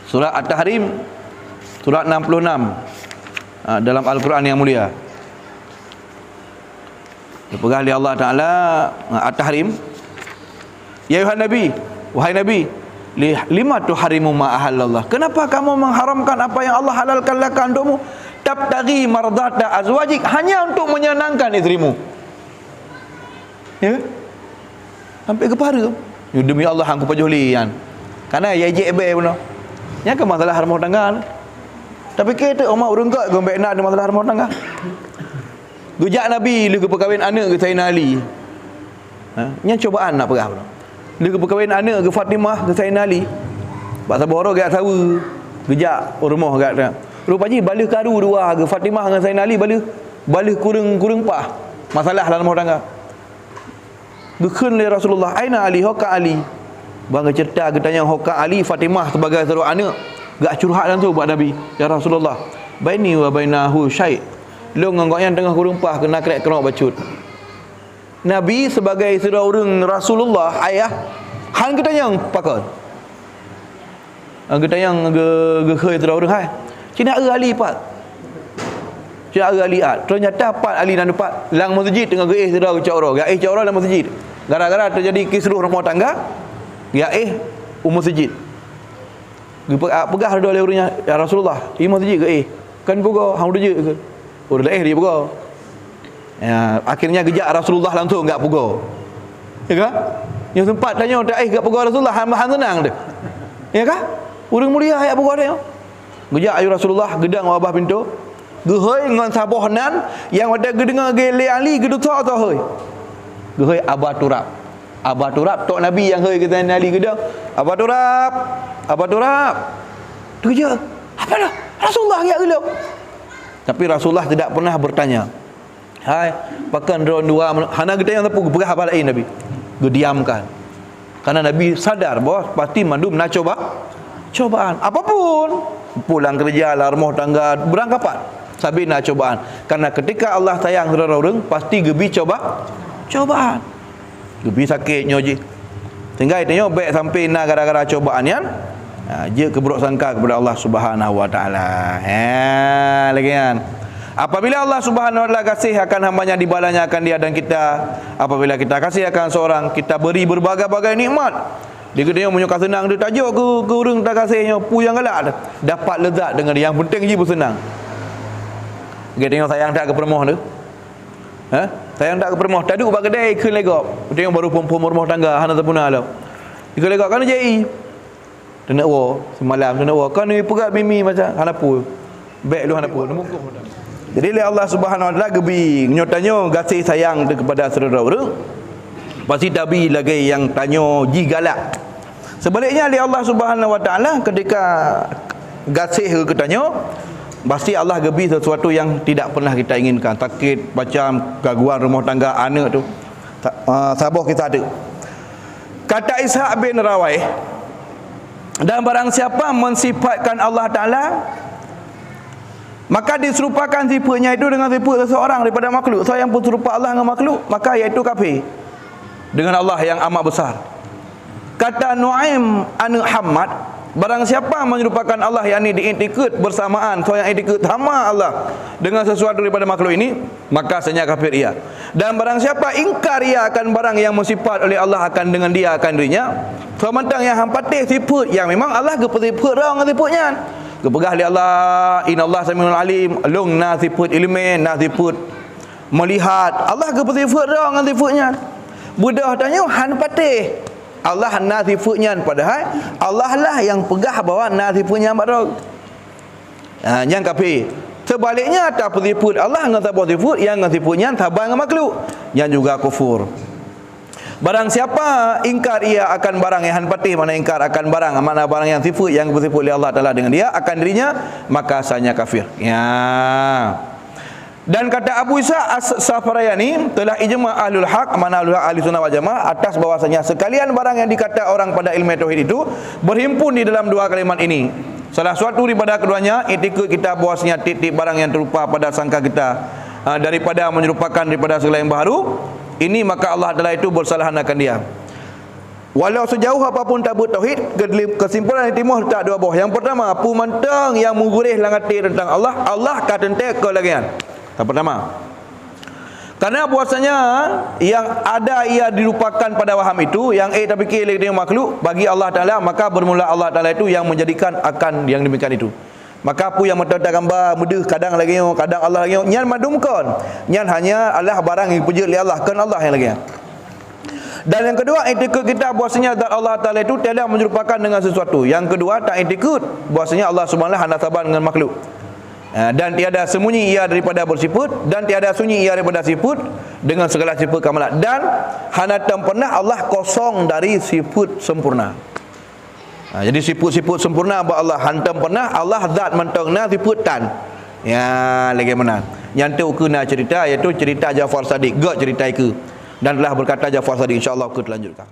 Surah At-Tahrim surat 66 dalam Al-Quran yang mulia. Dipegang oleh Allah Ta'ala At-Tahrim. Ya ayuhan Nabi, wahai Nabi, lima tuharimu ma ahallallah. Kenapa kamu mengharamkan apa yang Allah halalkan lakan untukmu? Tabtaghi mardata azwajik, hanya untuk menyenangkan isterimu. Ya? Sampai kepara. Ya, demi Allah hang kupajulian. Karena ya jebe benar. Yang ke masalah rumah tangga. Tapi kita umat urang kat gombek nak ada masalah rumah tangga. Gujak Nabi lu ke perkahwin anak ke Sayyidina Ali. Yang cobaan nak perah. Lu ke perkahwin anak ke Fatimah ke Sayyidina Ali. Bak saboro gak sawu. Gejak rumah gak dah. Rupanya balik karu dua ke Fatimah dengan Sayyidina Ali balik kurang pah. Masalah dalam rumah tangga. Gekun le Rasulullah, aina Ali hoka Ali. Bang cerita kita tanya hoka Ali Fatimah sebagai seorang anak. Gak curhat dan tu buat Nabi. Ya Rasulullah, baini wa bainahu syai'. Lu ngangkok yang tengah kurung pah kena krek kerok bacut. Nabi sebagai seorang Rasulullah ayah han kita yang pakar. Kita yang ge khơi seorang hai. Cina Ali pat. Cina Ali at. Ternyata pat Ali dan pat lang masjid tengah ge seorang cakro. Ge cakro dalam masjid. Gara-gara terjadi kisruh rumah tangga. Ya masjid. Pegah ada oleh orangnya, ya Rasulullah, ini masjid ke kan pegah hang je ke. Orang dia pegah. Ya, akhirnya gejak Rasulullah langsung enggak pegah. Ya kan? Yang sempat tanya tak enggak pegah Rasulullah, hang senang dia. Ya kan? Orang mulia ayat pegah dia. Gejak ayu Rasulullah gedang wabah pintu. Gehoi ngan sabah nan yang ada gedengar gele ali gedu tak tau hoi. Gehoi Abah Turab. Abah Turab tok Nabi yang hoi kata ali gedu. Abah Turab. Tu je. Apa dah? Rasulullah ya gelo. Tapi Rasulullah tidak pernah bertanya. Hai, pakan drone dua hana kita yang tepu berah apa lain Nabi. Gediamkan. Karena Nabi sadar bahawa pasti mandum nak cobaan apapun. Pulang kerja lah, rumah tangga, berangkapan sabi nak cobaan. Karena ketika Allah sayang saudara orang, pasti gebi cobaan. Gebi sakit nyoji. Sehingga itu baik sampai nak gara-gara cobaan yang dia keburuk sangka kepada Allah Subhanahu wa taala. Lagi kan. Apabila Allah Subhanahu wa taala kasih akan hambanya, dibalanya akan dia dan kita. Apabila kita kasih akan seorang, kita beri berbagai-bagai nikmat. Dia kena menyuka senang dia tajuk ke orang tak kasihnya pu yang galak dapat lezat dengan dia. Yang penting je bersenang. Dia tengok sayang tak ke permoh tu. Sayang tak ke permoh, tak duk bak kedai ke legok. Tengok baru perempuan rumah tangga hana terpunah lah. Dia legok kan je. Dia nak wa semalam dia nak wa kan ni pegat mimi macam hana pu. Baik lu hana pu mungkuh. Jadi Allah Subhanahu wa taala gebi nyotanya kasih sayang tu kepada saudara orang. Pasti tabi lagi yang tanya ji galak. Sebaliknya Allah Subhanahu wa taala ketika gasih ke tanya, pasti Allah gebi sesuatu yang tidak pernah kita inginkan. Sakit macam gangguan rumah tangga anak tu. Sabar kita ada. Kata Ishaq bin Rawai, dan barang siapa mensifatkan Allah Taala, maka diserupakan sifatnya itu dengan sifat seseorang daripada makhluk. Yang pun serupa Allah dengan makhluk, maka iaitu kafir dengan Allah yang amat besar. Kata Nuaim an Hamad, barang siapa menyerupakan Allah yakni diiktikad bersamaan yang iktikad sama Allah dengan sesuatu daripada makhluk ini, maka senya kafir ia. Dan barang siapa ingkar ia akan barang yang bersifat oleh Allah akan dengan dia akan dirinya, sementang yang hampatih sifat yang memang Allah sifat dah dengan sifatnya. Kepegah oleh Allah, innallaha samiul alim, long na sifat ilmu, na sifat melihat. Allah sifat dah dengan sifatnya. Budak tanya han patih Allah nazifunya, padahal Allah lah yang pegah bahawa nazifunya baru. Yang kafir. Sebaliknya tak sifat Allah dengan tak sifat yang nazifunya tabang dengan makhluk, yang juga kufur. Barang siapa ingkar ia akan barang yang han patih, mana ingkar akan barang mana barang yang sifat yang bersifat oleh Allah Taala dengan dia akan dirinya, maka sanya kafir. Dan kata Abu Isa As-Safarayani, telah ijma' ahlul haq, mana ahlul haq ahli sunnah wal jamaah atas bahwasanya sekalian barang yang dikata orang pada ilmu tauhid itu berhimpun di dalam dua kalimat ini. Salah suatu daripada keduanya iktikad kita bahwasanya titik barang yang terupa pada sangka kita daripada menyerupakan daripada segala yang baru ini, maka Allah Taala itu bersalahan akan dia. Walau sejauh apapun tabut tauhid, kesimpulan yang timbul tak dua buah. Yang pertama, pu mantang yang mengurih langati tentang Allah, Allah ka tentek ke lagian. Yang pertama, karena puasanya yang ada ia dilupakan pada waham itu, yang tak fikir lagi dengan makhluk bagi Allah Ta'ala, maka bermula Allah Ta'ala itu yang menjadikan akan yang demikian itu. Maka apa yang mendadak gambar mudah kadang lagi, kadang Allah lagi nyan madumkan, nyan hanya Allah barang yang puja oleh Allah, kan Allah yang lagi. Dan yang kedua, iktikad kita bahwasanya zat Allah Ta'ala itu tiada menyerupakan dengan sesuatu. Yang kedua, tak iktikad bahwasanya Allah Subhanahu hanya sabar dengan makhluk. Dan tiada sembunyi ia daripada bersifat, dan tiada sunyi ia daripada sifat dengan segala sifat kamalat, dan hanatan pernah Allah kosong dari sifat sempurna. Jadi sifat-sifat sempurna buat Allah hantam pernah Allah zat mentongna sifat tan. Lagi mana yang tu kena cerita, iaitu cerita Jafar Sadiq, gak cerita itu, dan telah berkata Jafar Sadiq, insyaallah kita lanjutkan.